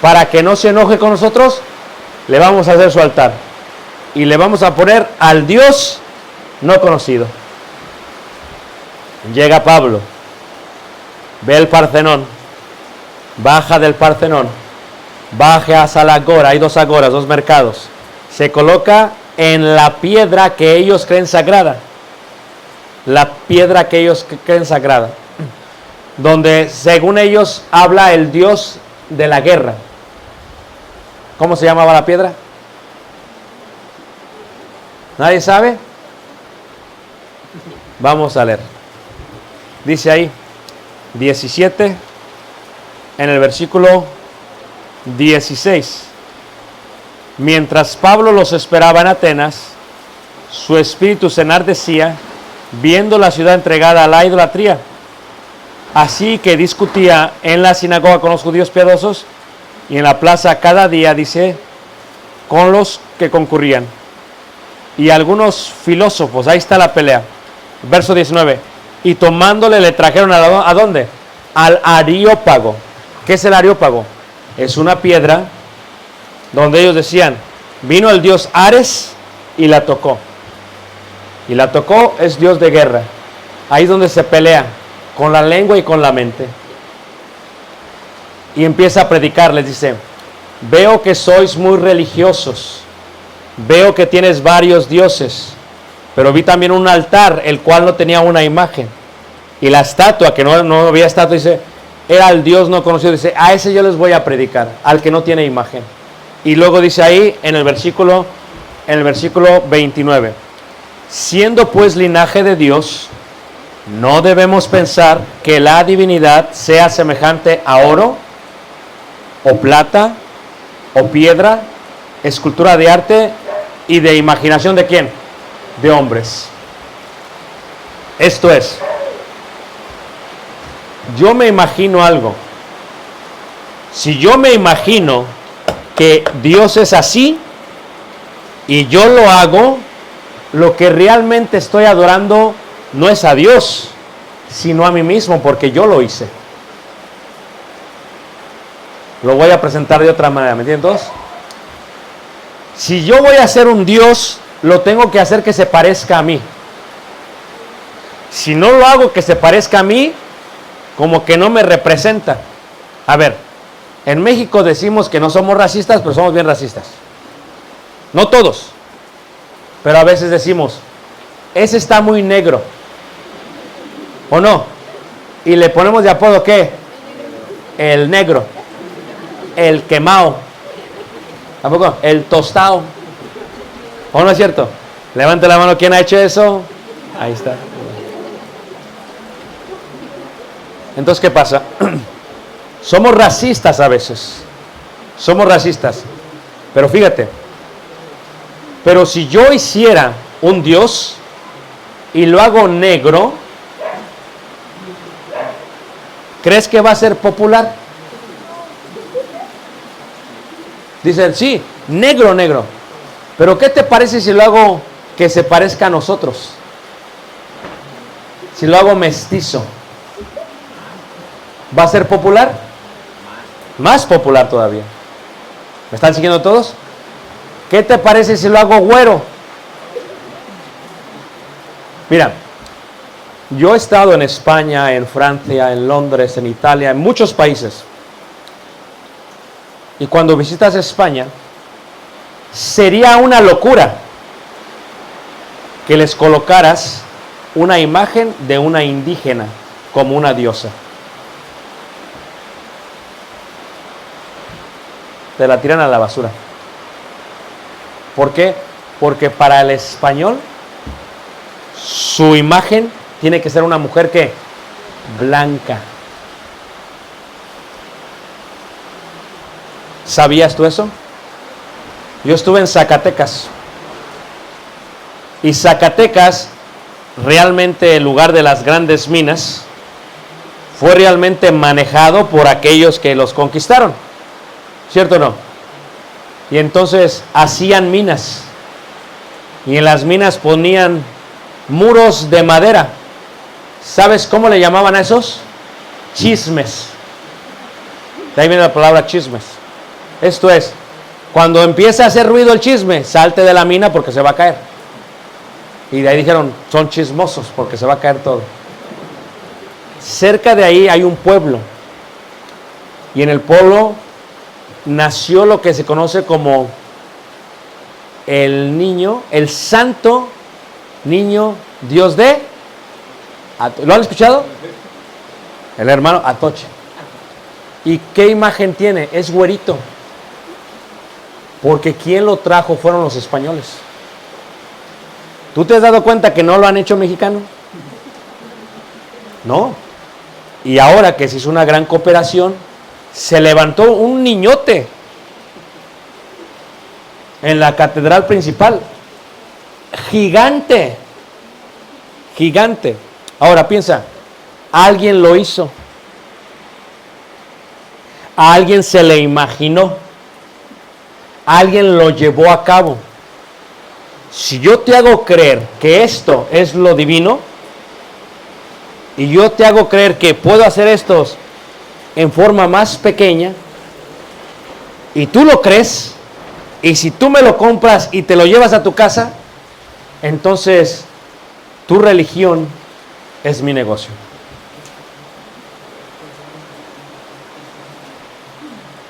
para que no se enoje con nosotros, le vamos a hacer su altar. Y le vamos a poner al Dios no conocido. Llega Pablo, ve el Partenón, baja del Partenón, baja hacia la agora, hay dos agoras, dos mercados. Se coloca en la piedra que ellos creen sagrada. La piedra que ellos creen sagrada. Donde según ellos habla el Dios de la guerra. ¿Cómo se llamaba la piedra? ¿Nadie sabe? Vamos a leer. Dice ahí, 17, en el versículo 16. Mientras Pablo los esperaba en Atenas, su espíritu se enardecía, viendo la ciudad entregada a la idolatría. Así que discutía en la sinagoga con los judíos piadosos y en la plaza cada día, dice, con los que concurrían. Y algunos filósofos, ahí está la pelea. Verso 19. Y tomándole le trajeron ¿a dónde? Al Areópago. ¿Qué es el Areópago? Es una piedra donde ellos decían, vino el dios Ares y la tocó. Y la tocó, es dios de guerra. Ahí es donde se pelea, con la lengua y con la mente. Y empieza a predicar, les dice, veo que sois muy religiosos, veo que tienes varios dioses, Pero vi también un altar, el cual no tenía una imagen. Y la estatua, que no había estatua, dice, era el Dios no conocido. Dice, a ese yo les voy a predicar, al que no tiene imagen. Y luego dice ahí, en el versículo 29, siendo pues linaje de Dios, no debemos pensar que la divinidad sea semejante a oro, o plata, o piedra, escultura de arte y de imaginación de ¿quién? De hombres. Esto es, yo me imagino algo. Si yo me imagino que Dios es así y yo lo hago, lo que realmente estoy adorando no es a Dios, sino a mí mismo, porque yo lo hice. Lo voy a presentar de otra manera, ¿me entienden todos? Si yo voy a hacer un Dios, lo tengo que hacer que se parezca a mí. Si no lo hago que se parezca a mí, como que no me representa. A ver, en México decimos que no somos racistas, pero somos bien racistas. No todos, pero a veces decimos, ese está muy negro, ¿o no? Y le ponemos de apodo, ¿qué? El negro, el quemado, ¿tampoco? El tostado, ¿o no es cierto? Levante la mano, ¿quién ha hecho eso? Ahí está. Entonces, ¿qué pasa? Somos racistas a veces. Somos racistas. Pero fíjate. Pero si yo hiciera un Dios y lo hago negro, ¿crees que va a ser popular? Dicen, sí, negro, negro. Pero ¿qué te parece si lo hago que se parezca a nosotros? Si lo hago mestizo, ¿va a ser popular? Más popular todavía. ¿Me están siguiendo todos? ¿Qué te parece si lo hago güero? Mira, yo he estado en España, en Francia, en Londres, en Italia, en muchos países. Y cuando visitas España, sería una locura que les colocaras una imagen de una indígena como una diosa. Te la tiran a la basura. ¿Por qué? Porque para el español su imagen tiene que ser una mujer que blanca. ¿Sabías tú eso? Yo estuve en Zacatecas. Y Zacatecas, realmente el lugar de las grandes minas, fue realmente manejado por aquellos que los conquistaron. ¿Cierto o no? Y entonces hacían minas. Y en las minas ponían muros de madera. ¿Sabes cómo le llamaban a esos? Chismes. De ahí viene la palabra chismes. Esto es, cuando empieza a hacer ruido el chisme, salte de la mina porque se va a caer. Y de ahí dijeron, son chismosos porque se va a caer todo. Cerca de ahí hay un pueblo. Y en el pueblo nació lo que se conoce como el niño, el santo niño Dios de... ¿Lo han escuchado? El hermano Atoche. ¿Y qué imagen tiene? Es güerito. Porque quien lo trajo fueron los españoles. ¿Tú te has dado cuenta que no lo han hecho mexicano? No. Y ahora que se hizo una gran cooperación, se levantó un niñote en la catedral principal. Gigante. Gigante. Ahora piensa, alguien lo hizo. A alguien se le imaginó. Alguien lo llevó a cabo. Si yo te hago creer que esto es lo divino, y yo te hago creer que puedo hacer estos en forma más pequeña, y tú lo crees, y si tú me lo compras y te lo llevas a tu casa, entonces tu religión es mi negocio.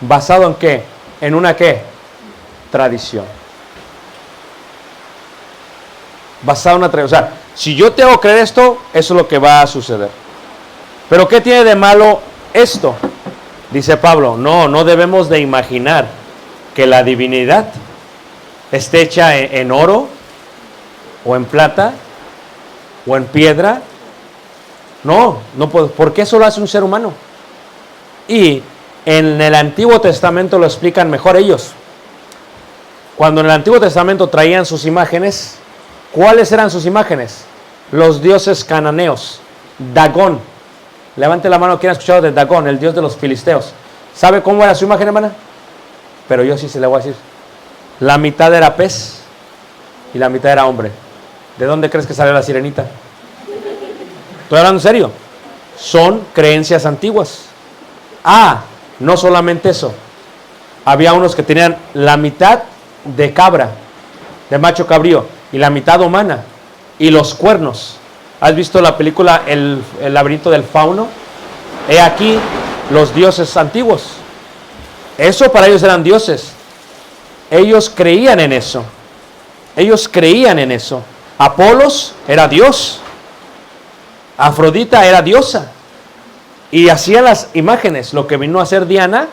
¿Basado en qué? ¿En una qué? Tradición. basado en una tradición. O sea, si yo te hago creer esto, eso es lo que va a suceder. Pero ¿qué tiene de malo esto? Dice Pablo, no debemos de imaginar que la divinidad esté hecha en oro, o en plata, o en piedra. No puedo. ¿Por qué eso lo hace un ser humano? Y en el Antiguo Testamento lo explican mejor ellos. Cuando en el Antiguo Testamento traían sus imágenes, ¿cuáles eran sus imágenes? Los dioses cananeos. Dagón. Levante la mano quien ha escuchado de Dagón, el dios de los filisteos. ¿Sabe cómo era su imagen, hermana? Pero yo sí se le voy a decir. La mitad era pez y la mitad era hombre. ¿De dónde crees que salió la sirenita? Estoy hablando en serio. Son creencias antiguas. No solamente eso. Había unos que tenían la mitad de cabra, de macho cabrío, y la mitad humana, y los cuernos. ¿Has visto la película El laberinto del fauno? He aquí los dioses antiguos. Eso para ellos eran dioses. Ellos creían en eso. Ellos creían en eso. Apolos era dios. Afrodita era diosa. Y hacían las imágenes. Lo que vino a hacer Diana,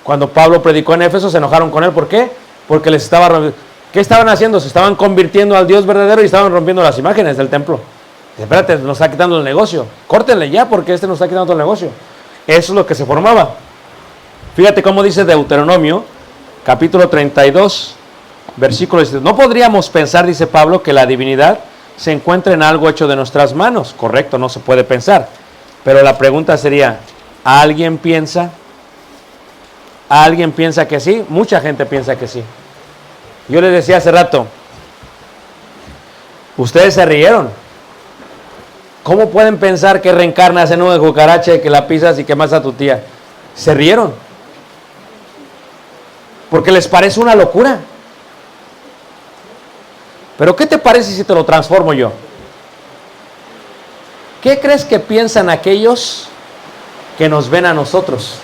cuando Pablo predicó en Éfeso, se enojaron con él. ¿Por qué? Porque les estaba rompiendo. ¿Qué estaban haciendo? Se estaban convirtiendo al Dios verdadero y estaban rompiendo las imágenes del templo. Espérate, nos está quitando el negocio. Córtenle ya porque nos está quitando el negocio. Eso es lo que se formaba. Fíjate cómo dice Deuteronomio, capítulo 32, versículo 17. No podríamos pensar, dice Pablo, que la divinidad se encuentra en algo hecho de nuestras manos. Correcto, no se puede pensar. Pero la pregunta sería, ¿alguien piensa que sí? Mucha gente piensa que sí. Yo les decía hace rato, ustedes se rieron. ¿Cómo pueden pensar que reencarnas en una cucaracha y que la pisas y quemas a tu tía? Se rieron. Porque les parece una locura. Pero ¿qué te parece si te lo transformo yo? ¿Qué crees que piensan aquellos que nos ven a nosotros?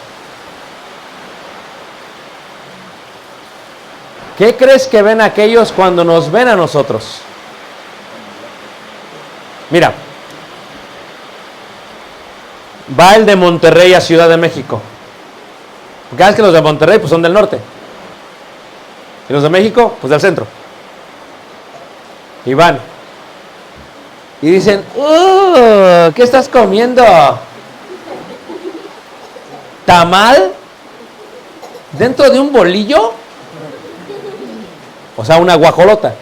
¿Qué crees que ven aquellos cuando nos ven a nosotros? Mira, va el de Monterrey a Ciudad de México. Porque sabes que los de Monterrey pues son del norte. Y los de México, pues del centro. Y van. Y dicen, ¿qué estás comiendo? ¿Tamal? ¿Dentro de un bolillo? O sea, una guajolota.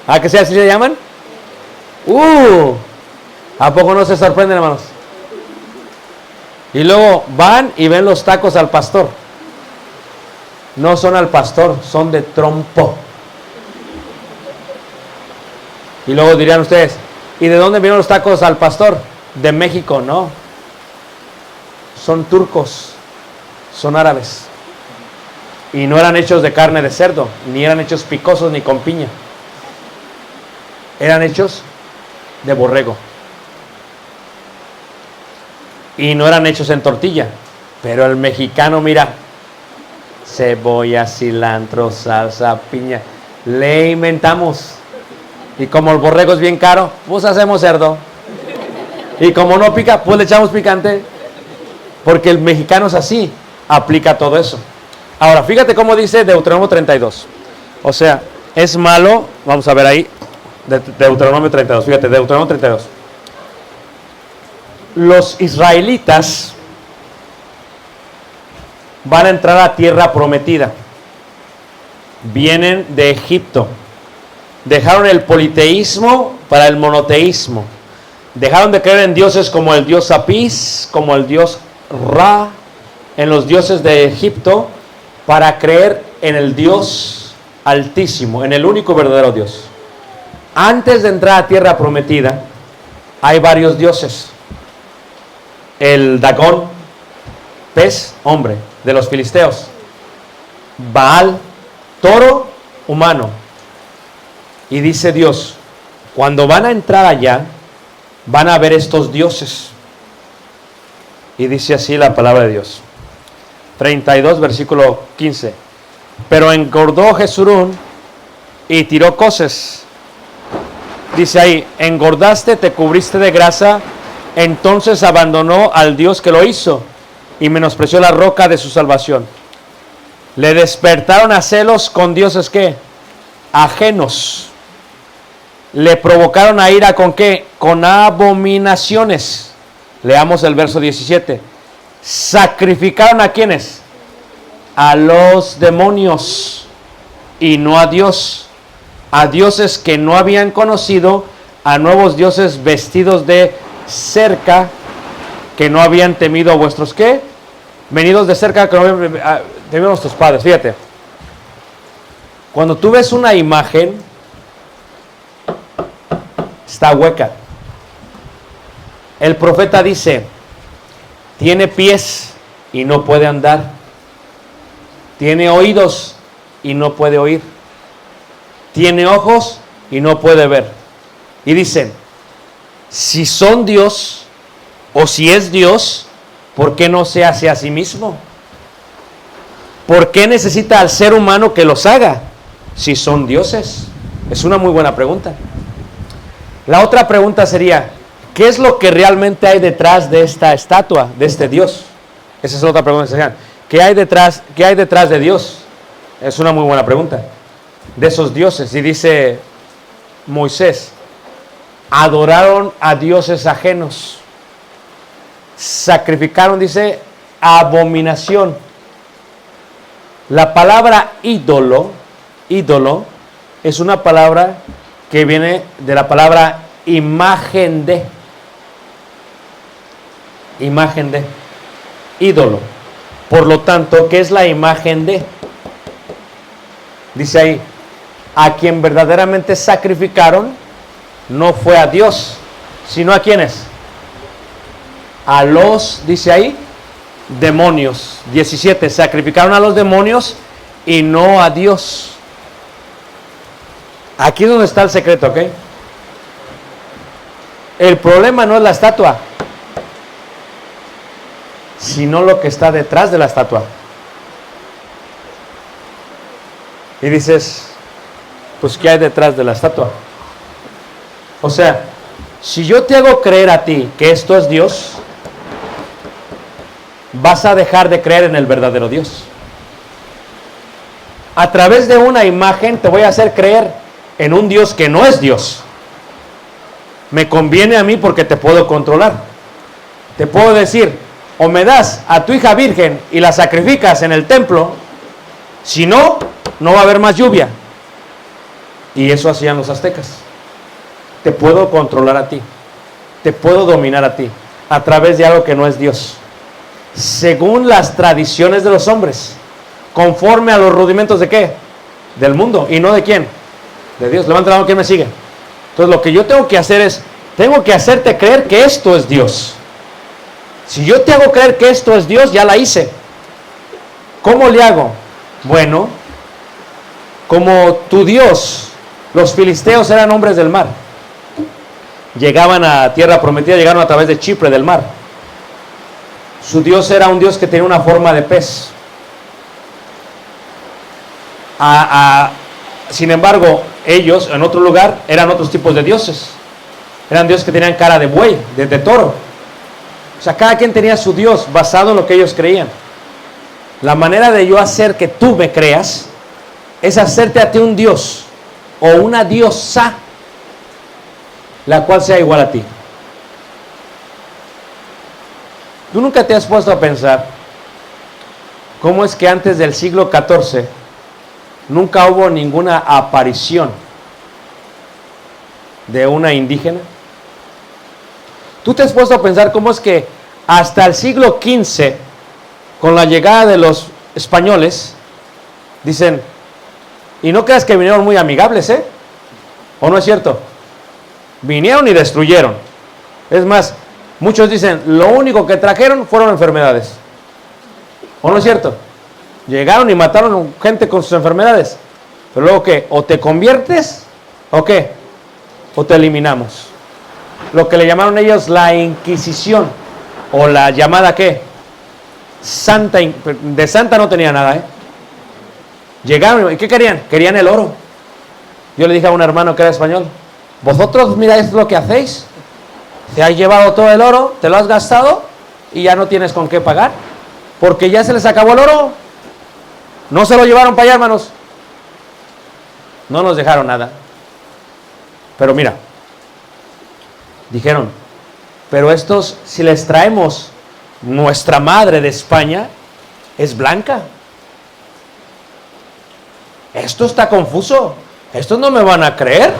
¿A qué sea así le llaman? ¿A poco no se sorprenden, hermanos? Y luego van y ven los tacos al pastor. No son al pastor, son de trompo. Y luego dirían ustedes, ¿y de dónde vienen los tacos al pastor? De México, no. Son turcos, son árabes. Y no eran hechos de carne de cerdo, ni eran hechos picosos ni con piña. Eran hechos de borrego. Y no eran hechos en tortilla. Pero el mexicano, mira, cebolla, cilantro, salsa, piña. Le inventamos. Y como el borrego es bien caro, pues hacemos cerdo. Y como no pica, pues le echamos picante. Porque el mexicano es así, aplica todo eso. Ahora, fíjate cómo dice Deuteronomio 32. O sea, es malo, vamos a ver ahí, Deuteronomio 32, fíjate, Deuteronomio 32. Los israelitas van a entrar a tierra prometida. Vienen de Egipto. Dejaron el politeísmo para el monoteísmo. Dejaron de creer en dioses como el dios Apis, como el dios Ra, en los dioses de Egipto, para creer en el Dios Altísimo, en el único verdadero Dios. Antes de entrar a tierra prometida, hay varios dioses. El Dagón, pez, hombre, de los filisteos. Baal, toro, humano. Y dice Dios, cuando van a entrar allá, van a ver estos dioses. Y dice así la palabra de Dios. 32, versículo 15. Pero engordó Jesurún y tiró coces dice ahí, engordaste, te cubriste de grasa, entonces abandonó al Dios que lo hizo y menospreció la roca de su salvación. Le despertaron a celos con dioses ¿qué? Ajenos. Le provocaron a ira con ¿qué? Con abominaciones. Leamos el verso 17. Sacrificaron a ¿quiénes? A los demonios y no a Dios. A dioses que no habían conocido, a nuevos dioses vestidos de cerca, que no habían temido a vuestros ¿qué? Venidos de cerca, que no habían temido a nuestros padres. Fíjate, cuando tú ves una imagen, está hueca. El profeta dice, tiene pies y no puede andar, tiene oídos y no puede oír, tiene ojos y no puede ver. Y dicen, si son Dios o si es Dios, ¿por qué no se hace a sí mismo? ¿Por qué necesita al ser humano que los haga si son dioses? Es una muy buena pregunta. La otra pregunta sería, ¿qué es lo que realmente hay detrás de esta estatua, de este Dios? Esa es la otra pregunta. ¿Qué hay detrás de Dios? Es una muy buena pregunta. De esos dioses. Y dice Moisés, adoraron a dioses ajenos. Sacrificaron, dice, abominación. La palabra ídolo es una palabra que viene de la palabra imagen de. Imagen de. Ídolo. Por lo tanto, ¿qué es la imagen de? Dice ahí, a quien verdaderamente sacrificaron no fue a Dios, sino a quienes. A los, dice ahí, demonios. 17, sacrificaron a los demonios y no a Dios. Aquí es donde está el secreto, ¿ok? El problema no es la estatua, sino lo que está detrás de la estatua. Y dices, pues ¿qué hay detrás de la estatua? O sea, si yo te hago creer a ti que esto es Dios, vas a dejar de creer en el verdadero Dios. A través de una imagen te voy a hacer creer en un Dios que no es Dios. Me conviene a mí porque te puedo controlar. Te puedo decir, o me das a tu hija virgen y la sacrificas en el templo, si no, no va a haber más lluvia. Y eso hacían los aztecas. Te puedo controlar a ti, te puedo dominar a ti, a través de algo que no es Dios, según las tradiciones de los hombres, conforme a los rudimentos de ¿qué? Del mundo, y no de quién, de Dios. Levanta la mano, ¿quién me sigue? Entonces lo que yo tengo que hacer es, tengo que hacerte creer que esto es Dios. Si yo te hago creer que esto es Dios, ya la hice. ¿Cómo le hago? Bueno, como tu Dios, los filisteos eran hombres del mar. Llegaban a tierra prometida, llegaron a través de Chipre, del mar. Su Dios era un Dios que tenía una forma de pez. Sin embargo, ellos en otro lugar eran otros tipos de dioses. Eran dioses que tenían cara de buey, de toro. O sea, cada quien tenía su Dios basado en lo que ellos creían. La manera de yo hacer que tú me creas es hacerte a ti un Dios o una diosa, la cual sea igual a ti. ¿Tú nunca te has puesto a pensar cómo es que antes del siglo XIV nunca hubo ninguna aparición de una indígena? ¿Tú te has puesto a pensar cómo es que hasta el siglo XV, con la llegada de los españoles, dicen, y no creas que vinieron muy amigables, ¿o no es cierto? Vinieron y destruyeron. Es más, muchos dicen, lo único que trajeron fueron enfermedades. ¿O no es cierto? Llegaron y mataron gente con sus enfermedades. Pero luego, ¿qué? O te conviertes, ¿o qué? O te eliminamos. Lo que le llamaron ellos la Inquisición, o la llamada, ¿qué? Santa. De santa no tenía nada, Llegaron, ¿y qué querían? Querían el oro. Yo le dije a un hermano que era español, vosotros miráis lo que hacéis. Te has llevado todo el oro, te lo has gastado y ya no tienes con qué pagar, porque ya se les acabó el oro. No se lo llevaron para allá, hermanos. No nos dejaron nada. Pero mira, dijeron, pero estos, si les traemos, nuestra madre de España es blanca. Esto está confuso. Estos no me van a creer.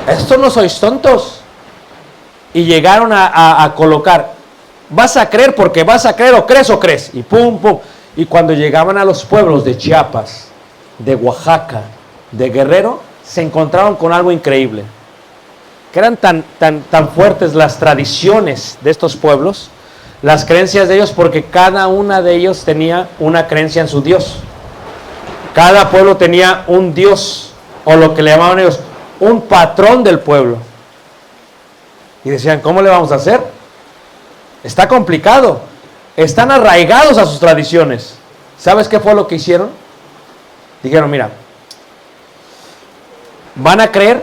Estos no sois tontos. Y llegaron a colocar, vas a creer porque vas a creer, o crees. Y pum, pum. Y cuando llegaban a los pueblos de Chiapas, de Oaxaca, de Guerrero, se encontraron con algo increíble. Que eran tan fuertes las tradiciones de estos pueblos, las creencias de ellos, porque cada una de ellos tenía una creencia en su Dios. Cada pueblo tenía un Dios, o lo que le llamaban ellos, un patrón del pueblo. Y decían, ¿cómo le vamos a hacer? Está complicado. Están arraigados a sus tradiciones. ¿Sabes qué fue lo que hicieron? Dijeron, mira, van a creer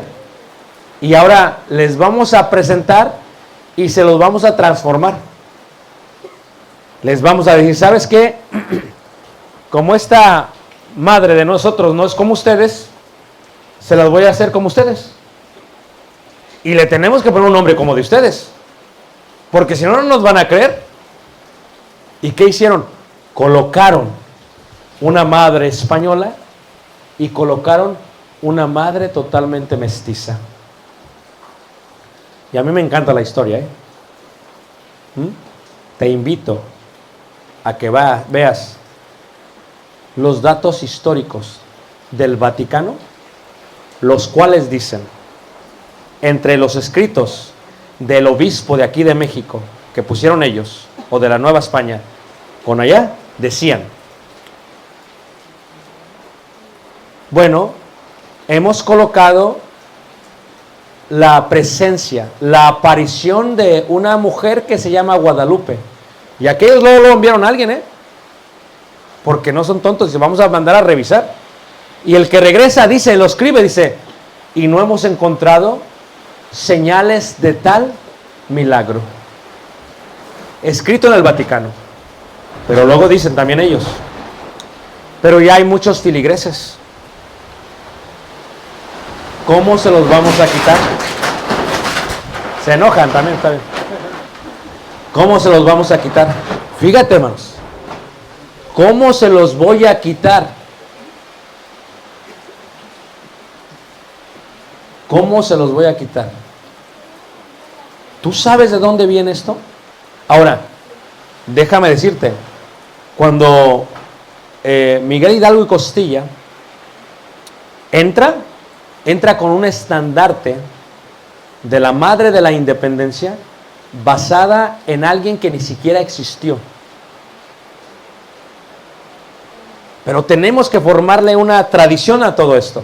y ahora les vamos a presentar y se los vamos a transformar. Les vamos a decir, ¿sabes qué? Como esta madre de nosotros no es como ustedes, se las voy a hacer como ustedes. Y le tenemos que poner un nombre como de ustedes, porque si no, no nos van a creer. ¿Y qué hicieron? Colocaron una madre española y colocaron una madre totalmente mestiza. Y a mí me encanta la historia, ¿eh? Te invito a que veas los datos históricos del Vaticano, los cuales dicen, entre los escritos del obispo de aquí de México, que pusieron ellos, o de la Nueva España, con allá, decían, bueno, hemos colocado la presencia, la aparición de una mujer que se llama Guadalupe. Y aquellos luego enviaron a alguien, porque no son tontos, y vamos a mandar a revisar. Y el que regresa dice, lo escribe, dice, y no hemos encontrado señales de tal milagro. Escrito en el Vaticano. Pero luego dicen también ellos, pero ya hay muchos filigreses. ¿Cómo se los vamos a quitar? Se enojan también, está bien. ¿Cómo se los vamos a quitar? Fíjate, hermanos. ¿Cómo se los voy a quitar? ¿Cómo se los voy a quitar? ¿Tú sabes de dónde viene esto? Ahora, déjame decirte, cuando Miguel Hidalgo y Costilla entra con un estandarte de la madre de la independencia basada en alguien que ni siquiera existió. Pero tenemos que formarle una tradición a todo esto.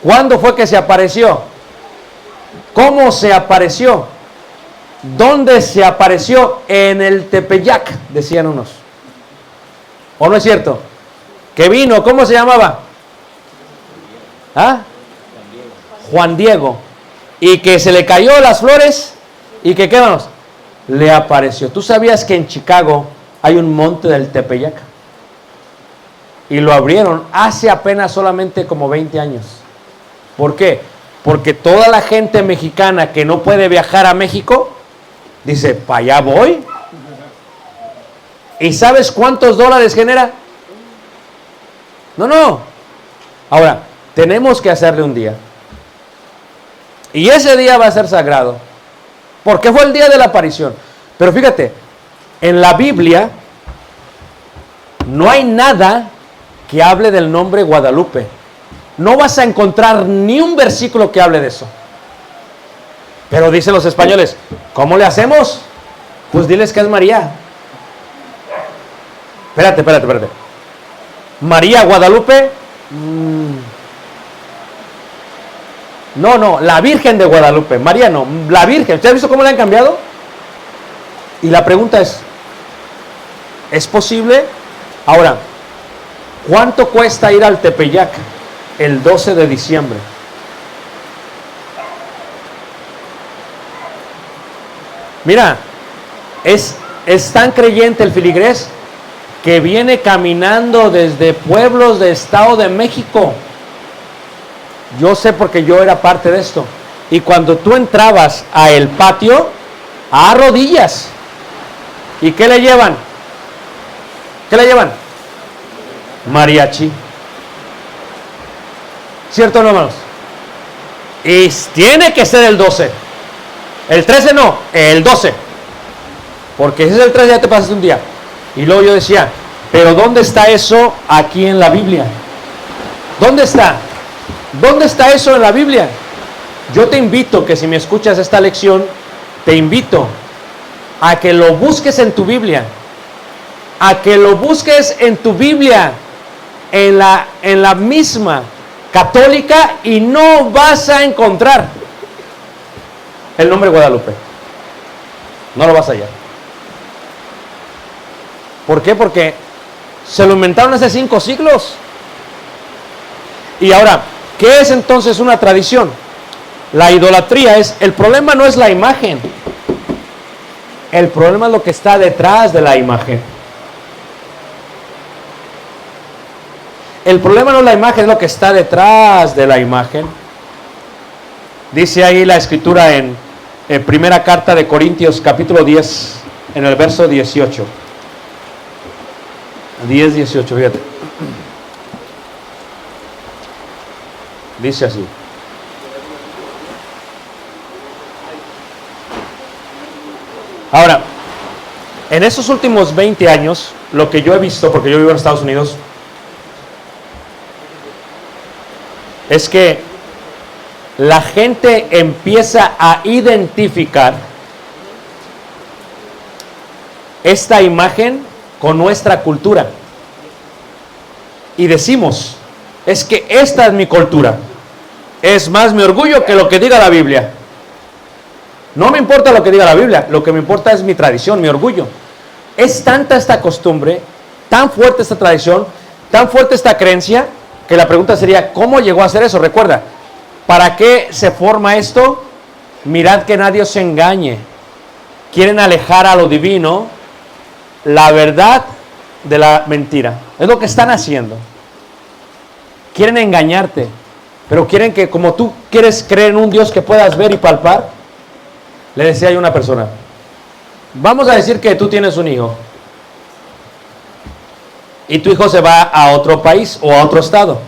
¿Cuándo fue que se apareció? ¿Cómo se apareció? ¿Dónde se apareció? En el Tepeyac, decían unos. ¿O no es cierto? Que vino, ¿cómo se llamaba? ¿Ah? Juan Diego. Y que se le cayó las flores y que, ¿qué vamos? Le apareció. ¿Tú sabías que en Chicago hay un monte del Tepeyac? Y lo abrieron hace apenas solamente como 20 años. ¿Por qué? Porque toda la gente mexicana que no puede viajar a México dice, para allá voy. ¿Y sabes cuántos dólares genera? No. Ahora, tenemos que hacerle un día. Y ese día va a ser sagrado. Porque fue el día de la aparición. Pero fíjate, en la Biblia no hay nada que hable del nombre Guadalupe. No vas a encontrar ni un versículo que hable de eso. Pero dicen los españoles, ¿cómo le hacemos? Pues diles que es María. Espérate. María Guadalupe. No, la Virgen de Guadalupe. María no, la Virgen. ¿Usted ha visto cómo le han cambiado? Y la pregunta ¿es posible? Ahora, ¿cuánto cuesta ir al Tepeyac el 12 de diciembre? Mira, es tan creyente el filigrés que viene caminando desde pueblos de Estado de México. Yo sé porque yo era parte de esto. Y cuando tú entrabas a el patio, a rodillas. ¿Y qué le llevan? ¿Qué le llevan? Mariachi. ¿Cierto o no, hermanos? Y tiene que ser el 12. El 13 no, el 12. Porque si es el 13 ya te pasaste un día. Y luego yo decía, pero ¿dónde está eso aquí en la Biblia? ¿Dónde está? ¿Dónde está eso en la Biblia? Yo te invito que si me escuchas esta lección, te invito a que lo busques en tu Biblia. A que lo busques en tu Biblia, en la misma católica, y no vas a encontrar el nombre Guadalupe. No lo vas a hallar. ¿Por qué? Porque se lo inventaron hace 5 siglos. Y ahora, ¿qué es entonces una tradición? La idolatría el problema no es la imagen. El problema es lo que está detrás de la imagen. El problema no es la imagen, es lo que está detrás de la imagen. Dice ahí la escritura en primera carta de Corintios capítulo 10, en el verso 18. 10:18, fíjate. Dice así. Ahora, en estos últimos 20 años, lo que yo he visto, porque yo vivo en Estados Unidos, es que la gente empieza a identificar esta imagen con nuestra cultura. Y decimos, es que esta es mi cultura. Es más mi orgullo que lo que diga la Biblia. No me importa lo que diga la Biblia, lo que me importa es mi tradición, mi orgullo. Es tanta esta costumbre, tan fuerte esta tradición, tan fuerte esta creencia, que la pregunta sería, ¿cómo llegó a ser eso? Recuerda, ¿para qué se forma esto? Mirad que nadie os engañe. Quieren alejar a lo divino, la verdad de la mentira. Es lo que están haciendo. Quieren engañarte, pero quieren que, como tú quieres creer en un Dios que puedas ver y palpar, le decía a una persona, vamos a decir que tú tienes un hijo y tu hijo se va a otro país o a otro estado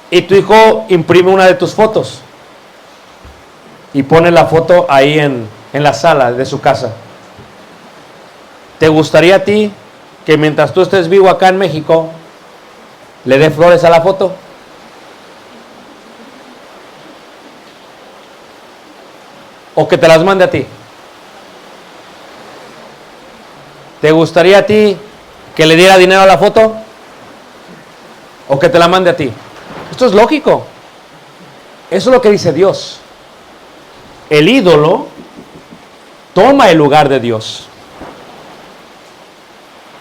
y tu hijo imprime una de tus fotos y pone la foto ahí en la sala de su casa. ¿Te gustaría a ti que mientras tú estés vivo acá en México le dé flores a la foto? ¿O que te las mande a ti? ¿Te gustaría a ti que le diera dinero a la foto? ¿O que te la mande a ti? Esto es lógico. Eso es lo que dice Dios. El ídolo toma el lugar de Dios.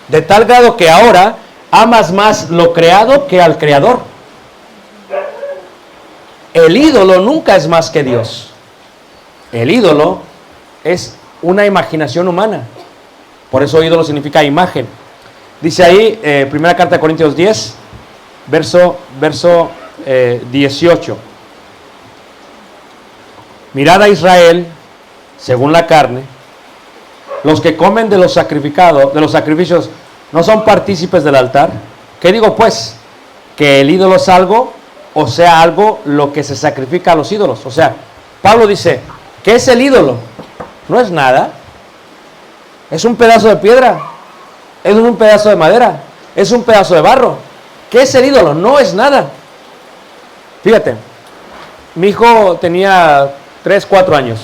De tal grado que ahora amas más lo creado que al creador. El ídolo nunca es más que Dios. El ídolo es una imaginación humana. Por eso ídolo significa imagen. Dice ahí, primera carta de Corintios 10, verso 18. Mirad a Israel, según la carne, los que comen de los sacrificios, ¿no son partícipes del altar? ¿Qué digo pues? Que el ídolo es algo, o sea, algo lo que se sacrifica a los ídolos. O sea, Pablo dice, ¿qué es el ídolo? No es nada. Es un pedazo de piedra. Es un pedazo de madera. Es un pedazo de barro. ¿Qué es el ídolo? No es nada. Fíjate, mi hijo tenía 3, 4 años.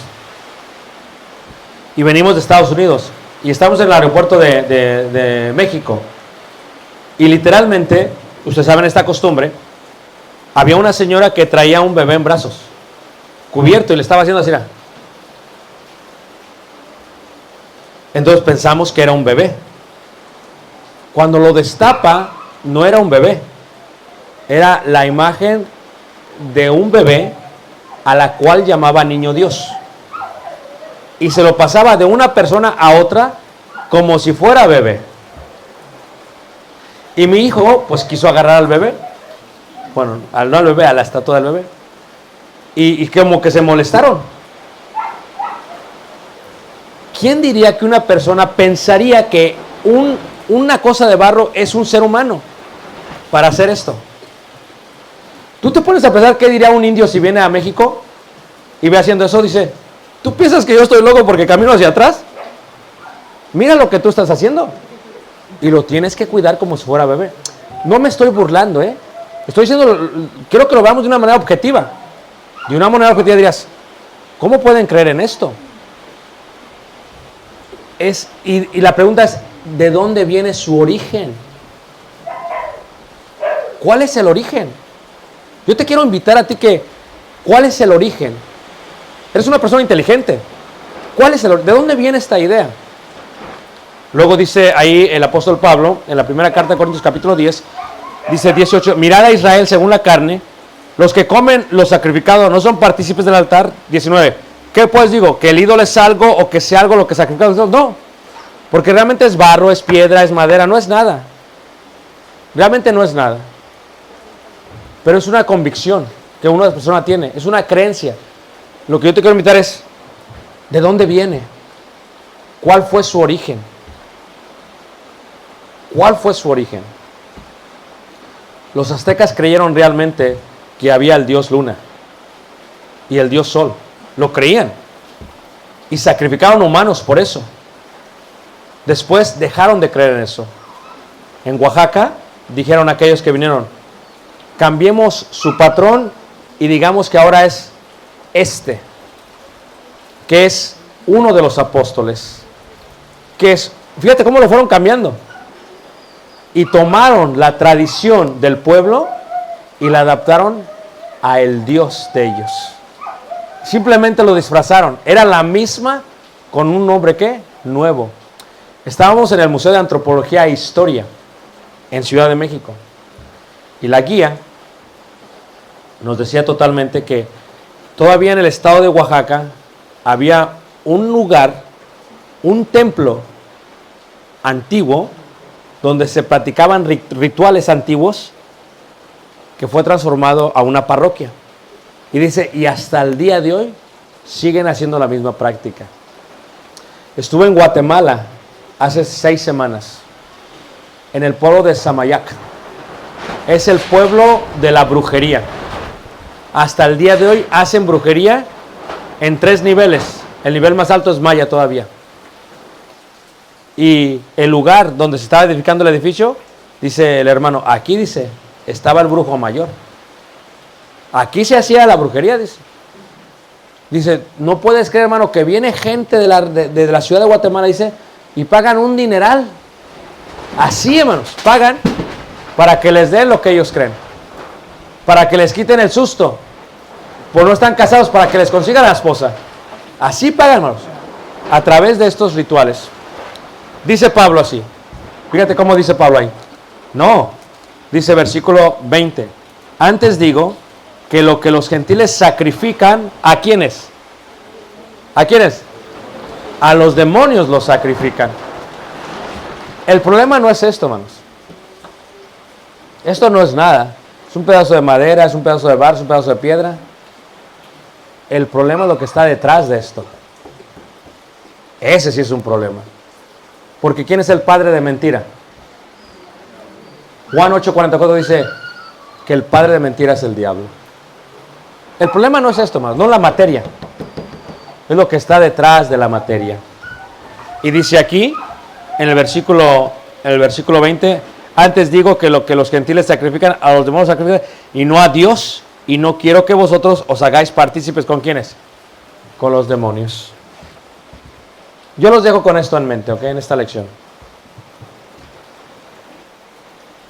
Y venimos de Estados Unidos. Y estamos en el aeropuerto de México. Y literalmente, ustedes saben esta costumbre, había una señora que traía un bebé en brazos, cubierto, y le estaba haciendo así. Entonces pensamos que era un bebé. Cuando lo destapa, no era un bebé. Era la imagen de un bebé a la cual llamaba niño Dios. y se lo pasaba de una persona a otra como si fuera bebé. Y mi hijo, pues quiso agarrar al bebé. Bueno, no al bebé, a la estatua del bebé. Y como que se molestaron. ¿Quién diría que una persona pensaría que una cosa de barro es un ser humano para hacer esto? ¿Tú te pones a pensar qué diría un indio si viene a México y ve haciendo eso? Dice, ¿tú piensas que yo estoy loco porque camino hacia atrás? Mira lo que tú estás haciendo. Y lo tienes que cuidar como si fuera bebé. No me estoy burlando, Estoy diciendo, quiero que lo veamos de una manera objetiva. De una manera objetiva dirías, ¿cómo pueden creer en esto? Y la pregunta es, ¿de dónde viene su origen? ¿Cuál es el origen? Yo te quiero invitar a ti ¿cuál es el origen? Eres una persona inteligente. ¿De dónde viene esta idea? Luego dice ahí el apóstol Pablo, en la primera carta de Corintios capítulo 10, dice 18, mirad a Israel según la carne, los que comen lo sacrificado no son partícipes del altar. 19, ¿qué pues digo? ¿Que el ídolo es algo o que sea algo lo que sacrificado? No, porque realmente es barro, es piedra, es madera, no es nada. Realmente no es nada. Pero es una convicción que una persona tiene, es una creencia. Lo que yo te quiero invitar es, ¿de dónde viene? ¿Cuál fue su origen? ¿Cuál fue su origen? Los aztecas creyeron realmente que había el dios Luna y el dios Sol. Lo creían. Y sacrificaron humanos por eso. Después dejaron de creer en eso. En Oaxaca dijeron aquellos que vinieron, cambiemos su patrón y digamos que ahora es que es uno de los apóstoles. Fíjate cómo lo fueron cambiando. Y tomaron la tradición del pueblo y la adaptaron a el Dios de ellos. Simplemente lo disfrazaron. Era la misma con un nombre nuevo. Estábamos en el Museo de Antropología e Historia en Ciudad de México. Y la guía nos decía totalmente que todavía en el estado de Oaxaca había un lugar, un templo antiguo donde se practicaban rituales antiguos que fue transformado a una parroquia. Y dice, y hasta el día de hoy siguen haciendo la misma práctica. Estuve en Guatemala hace 6 semanas, en el pueblo de Samayac. Es el pueblo de la brujería. Hasta el día de hoy hacen brujería en 3 niveles. El nivel más alto es maya todavía. Y el lugar donde se estaba edificando el edificio, dice el hermano, aquí dice, estaba el brujo mayor. Aquí se hacía la brujería, dice. Dice, no puedes creer, hermano, que viene gente de la ciudad de Guatemala, dice, y pagan un dineral. Así, hermanos, pagan para que les den lo que ellos creen. Para que les quiten el susto. Por no estar casados, para que les consigan la esposa. Así pagan, hermanos, a través de estos rituales. Dice Pablo así. Fíjate cómo dice Pablo ahí. No, dice versículo 20. Antes digo que lo que los gentiles sacrifican, ¿a quiénes? ¿A quiénes? A los demonios los sacrifican. El problema no es esto, hermanos. Esto no es nada. Es un pedazo de madera, es un pedazo de barro, es un pedazo de piedra. El problema es lo que está detrás de esto. Ese sí es un problema. Porque ¿quién es el padre de mentira? Juan 8:44 dice que el padre de mentira es el diablo. El problema no es esto, más, no la materia. Es lo que está detrás de la materia. Y dice aquí, en el versículo 20, antes digo que lo que los gentiles sacrifican, a los demonios sacrifican, y no a Dios, y no quiero que vosotros os hagáis partícipes ¿con quiénes? Con los demonios. Yo los dejo con esto en mente, ¿ok? En esta lección.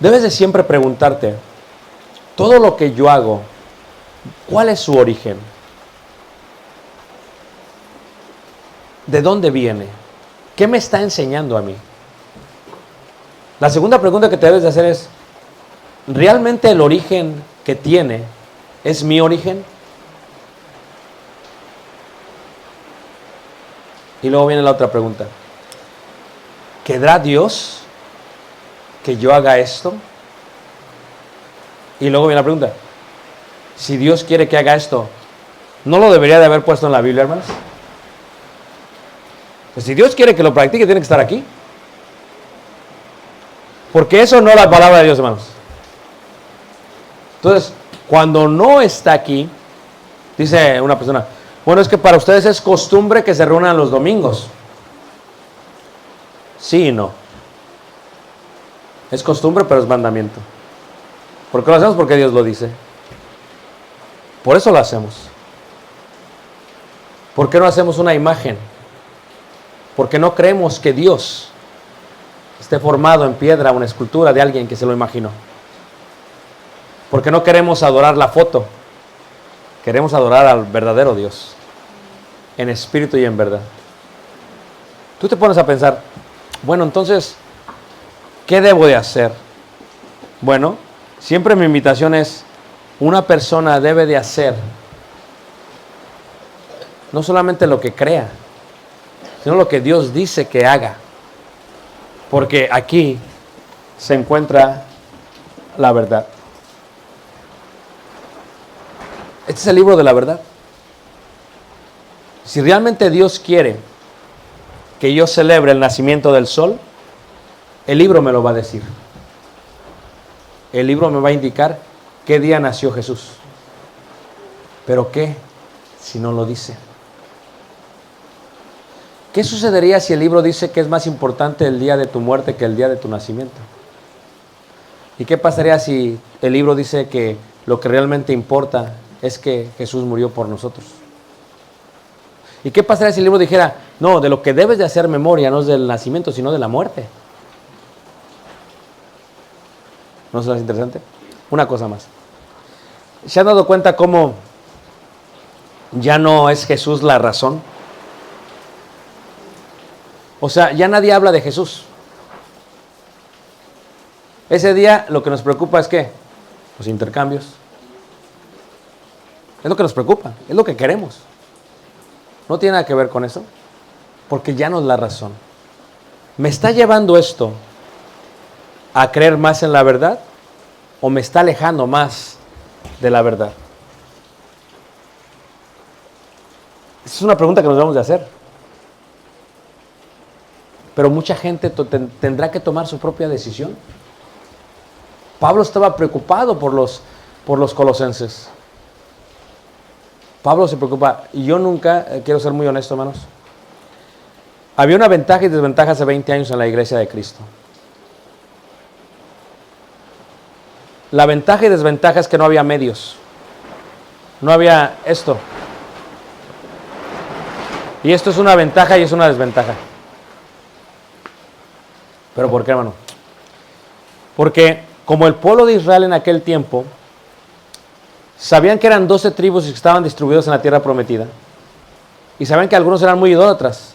Debes de siempre preguntarte, todo lo que yo hago, ¿cuál es su origen? ¿De dónde viene? ¿Qué me está enseñando a mí? La segunda pregunta que te debes de hacer es, ¿realmente el origen que tiene es mi origen? Y luego viene la otra pregunta. ¿Querrá Dios que yo haga esto? Y luego viene la pregunta. Si Dios quiere que haga esto, ¿no lo debería de haber puesto en la Biblia, hermanos? Pues si Dios quiere que lo practique, tiene que estar aquí. Porque eso no es la palabra de Dios, hermanos. Entonces, cuando no está aquí, dice una persona, bueno, es que para ustedes es costumbre que se reúnan los domingos. Sí y no. Es costumbre, pero es mandamiento. ¿Por qué lo hacemos? Porque Dios lo dice. Por eso lo hacemos. ¿Por qué no hacemos una imagen? Porque no creemos que Dios esté formado en piedra, una escultura de alguien que se lo imaginó. Porque no queremos adorar la foto. Queremos adorar al verdadero Dios, en espíritu y en verdad. Tú te pones a pensar, bueno, entonces, ¿qué debo de hacer? Bueno, siempre mi invitación es, una persona debe de hacer no solamente lo que crea, sino lo que Dios dice que haga. Porque aquí se encuentra la verdad. Este es el libro de la verdad. Si realmente Dios quiere que yo celebre el nacimiento del sol, el libro me lo va a decir. El libro me va a indicar qué día nació Jesús. ¿Pero qué si no lo dice? ¿Qué sucedería si el libro dice que es más importante el día de tu muerte que el día de tu nacimiento? ¿Y qué pasaría si el libro dice que lo que realmente importa es que Jesús murió por nosotros? ¿Y qué pasaría si el libro dijera, no, de lo que debes de hacer memoria no es del nacimiento, sino de la muerte? ¿No es interesante? Una cosa más. ¿Se han dado cuenta cómo ya no es Jesús la razón? O sea, ya nadie habla de Jesús. Ese día lo que nos preocupa es ¿qué? Los intercambios. Es lo que nos preocupa, es lo que queremos. No tiene nada que ver con eso, porque ya no es la razón. ¿Me está llevando esto a creer más en la verdad o me está alejando más de la verdad? Esa es una pregunta que nos debemos de hacer. Pero mucha gente tendrá que tomar su propia decisión. Pablo estaba preocupado por los colosenses. Pablo se preocupa. Y yo nunca, quiero ser muy honesto, hermanos, había una ventaja y desventaja hace 20 años en la iglesia de Cristo. La ventaja y desventaja es que no había medios. No había esto. Y esto es una ventaja y es una desventaja. ¿Pero por qué, hermano? Porque como el pueblo de Israel en aquel tiempo sabían que eran 12 tribus y que estaban distribuidos en la tierra prometida, y sabían que algunos eran muy idólatras,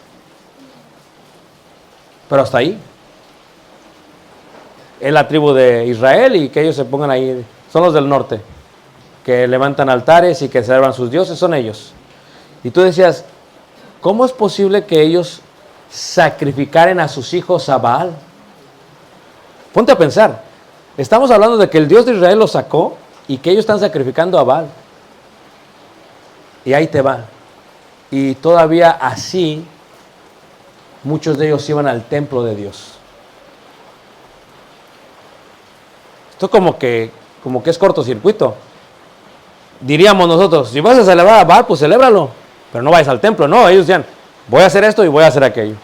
pero hasta ahí. Es la tribu de Israel y que ellos se pongan ahí, son los del norte, que levantan altares y que celebran sus dioses, son ellos. Y tú decías, ¿cómo es posible que ellos sacrificaran a sus hijos a Baal? Ponte a pensar, estamos hablando de que el Dios de Israel los sacó y que ellos están sacrificando a Baal. Y ahí te va. Y todavía así, muchos de ellos iban al templo de Dios. Esto como que es cortocircuito. Diríamos nosotros, si vas a celebrar a Baal, pues celébralo, pero no vayas al templo. No, ellos decían, voy a hacer esto y voy a hacer aquello.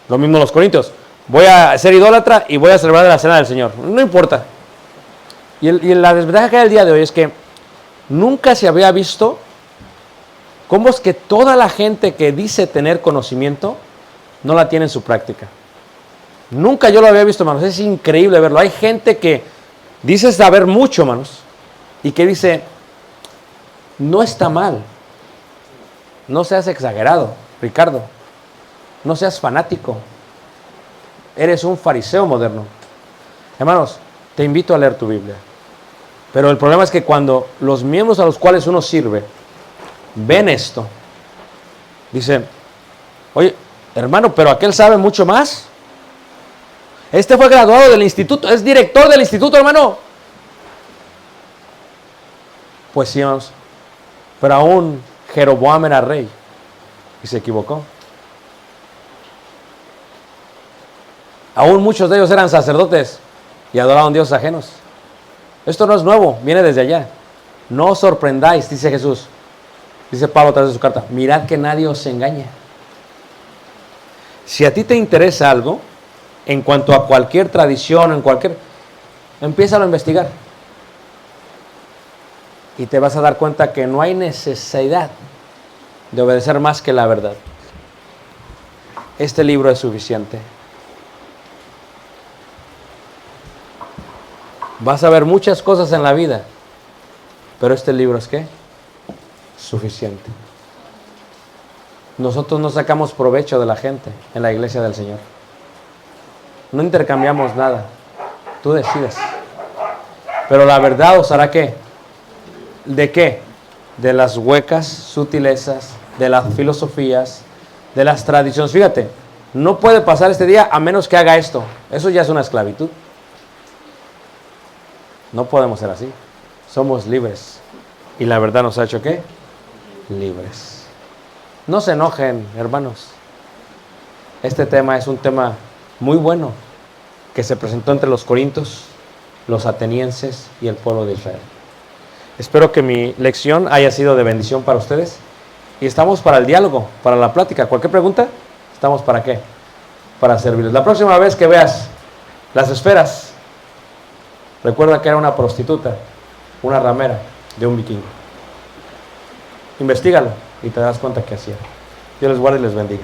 Lo mismo los corintios. Voy a ser idólatra y voy a celebrar la cena del Señor. No importa. Y la desventaja que hay el día de hoy es que nunca se había visto cómo es que toda la gente que dice tener conocimiento no la tiene en su práctica. Nunca yo lo había visto, hermanos. Es increíble verlo. Hay gente que dice saber mucho, hermanos, y que dice, no está mal. No seas exagerado, Ricardo. No seas fanático. Eres un fariseo moderno. Hermanos, te invito a leer tu Biblia. Pero el problema es que cuando los miembros a los cuales uno sirve ven esto, dicen, Oye, hermano, pero aquel sabe mucho más. Este fue graduado del instituto, es director del instituto, hermano. Pues sí, vamos. Pero aún Jeroboam era rey y se equivocó. Aún muchos de ellos eran sacerdotes y adoraban dioses ajenos. Esto no es nuevo, viene desde allá. No os sorprendáis, dice Jesús. Dice Pablo a través de su carta, mirad que nadie os engañe. Si a ti te interesa algo, en cuanto a cualquier tradición, empiézalo a investigar. Y te vas a dar cuenta que no hay necesidad de obedecer más que la verdad. Este libro es suficiente. Vas a ver muchas cosas en la vida, pero este libro es ¿qué? Suficiente. Nosotros no sacamos provecho de la gente en la iglesia del Señor. No intercambiamos nada. Tú decides. Pero la verdad os hará ¿qué? ¿De qué? De las huecas sutilezas, de las filosofías, de las tradiciones. Fíjate, no puede pasar este día a menos que haga esto. Eso ya es una esclavitud. No podemos ser así. Somos libres. Y la verdad nos ha hecho ¿qué? Libres. No se enojen, hermanos. Este tema es un tema muy bueno que se presentó entre los corintios, los atenienses y el pueblo de Israel. Espero que mi lección haya sido de bendición para ustedes. Y estamos para el diálogo, para la plática. Cualquier pregunta, ¿estamos para qué? Para servirles. La próxima vez que veas las esferas, recuerda que era una prostituta, una ramera de un vikingo. Investígalo y te das cuenta que hacía. Dios les guarde y les bendiga.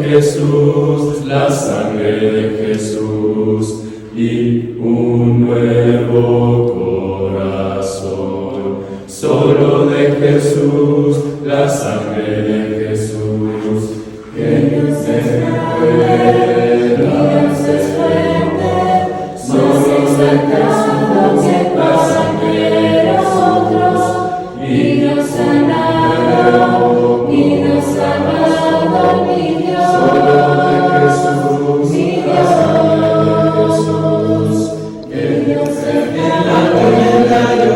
Jesús, la sangre de Jesús y un nuevo corazón. Solo de Jesús, la sangre de Jesús, que nos pueda hacer. Solo de Jesús, la sangre de nosotros y nos sanado, y nos sanado, mi Dios. Solo de Jesús, mi Dios, que Dios en la tormenta yo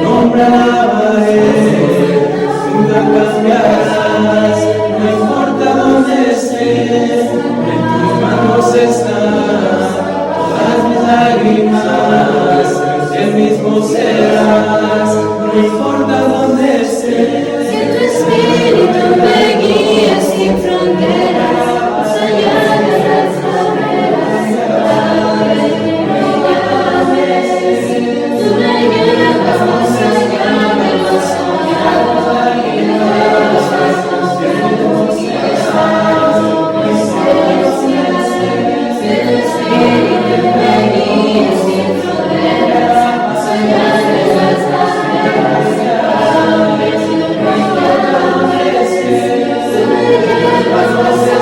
nombraba tú la cambiarás, no importa dónde estés, en tus manos están todas mis lágrimas, el mismo serás, no importa dónde estés. Que tu espíritu me guíe sin fronteras, más allá de las barreras, ahora y que me llames. Tú me llevas más allá de lo soñado, y de los pasos que hemos llevado, mis gracias. Que tu espíritu me guíe sin fronteras, más allá de las barreras, ahora y que me llames. Tú me llevas más allá.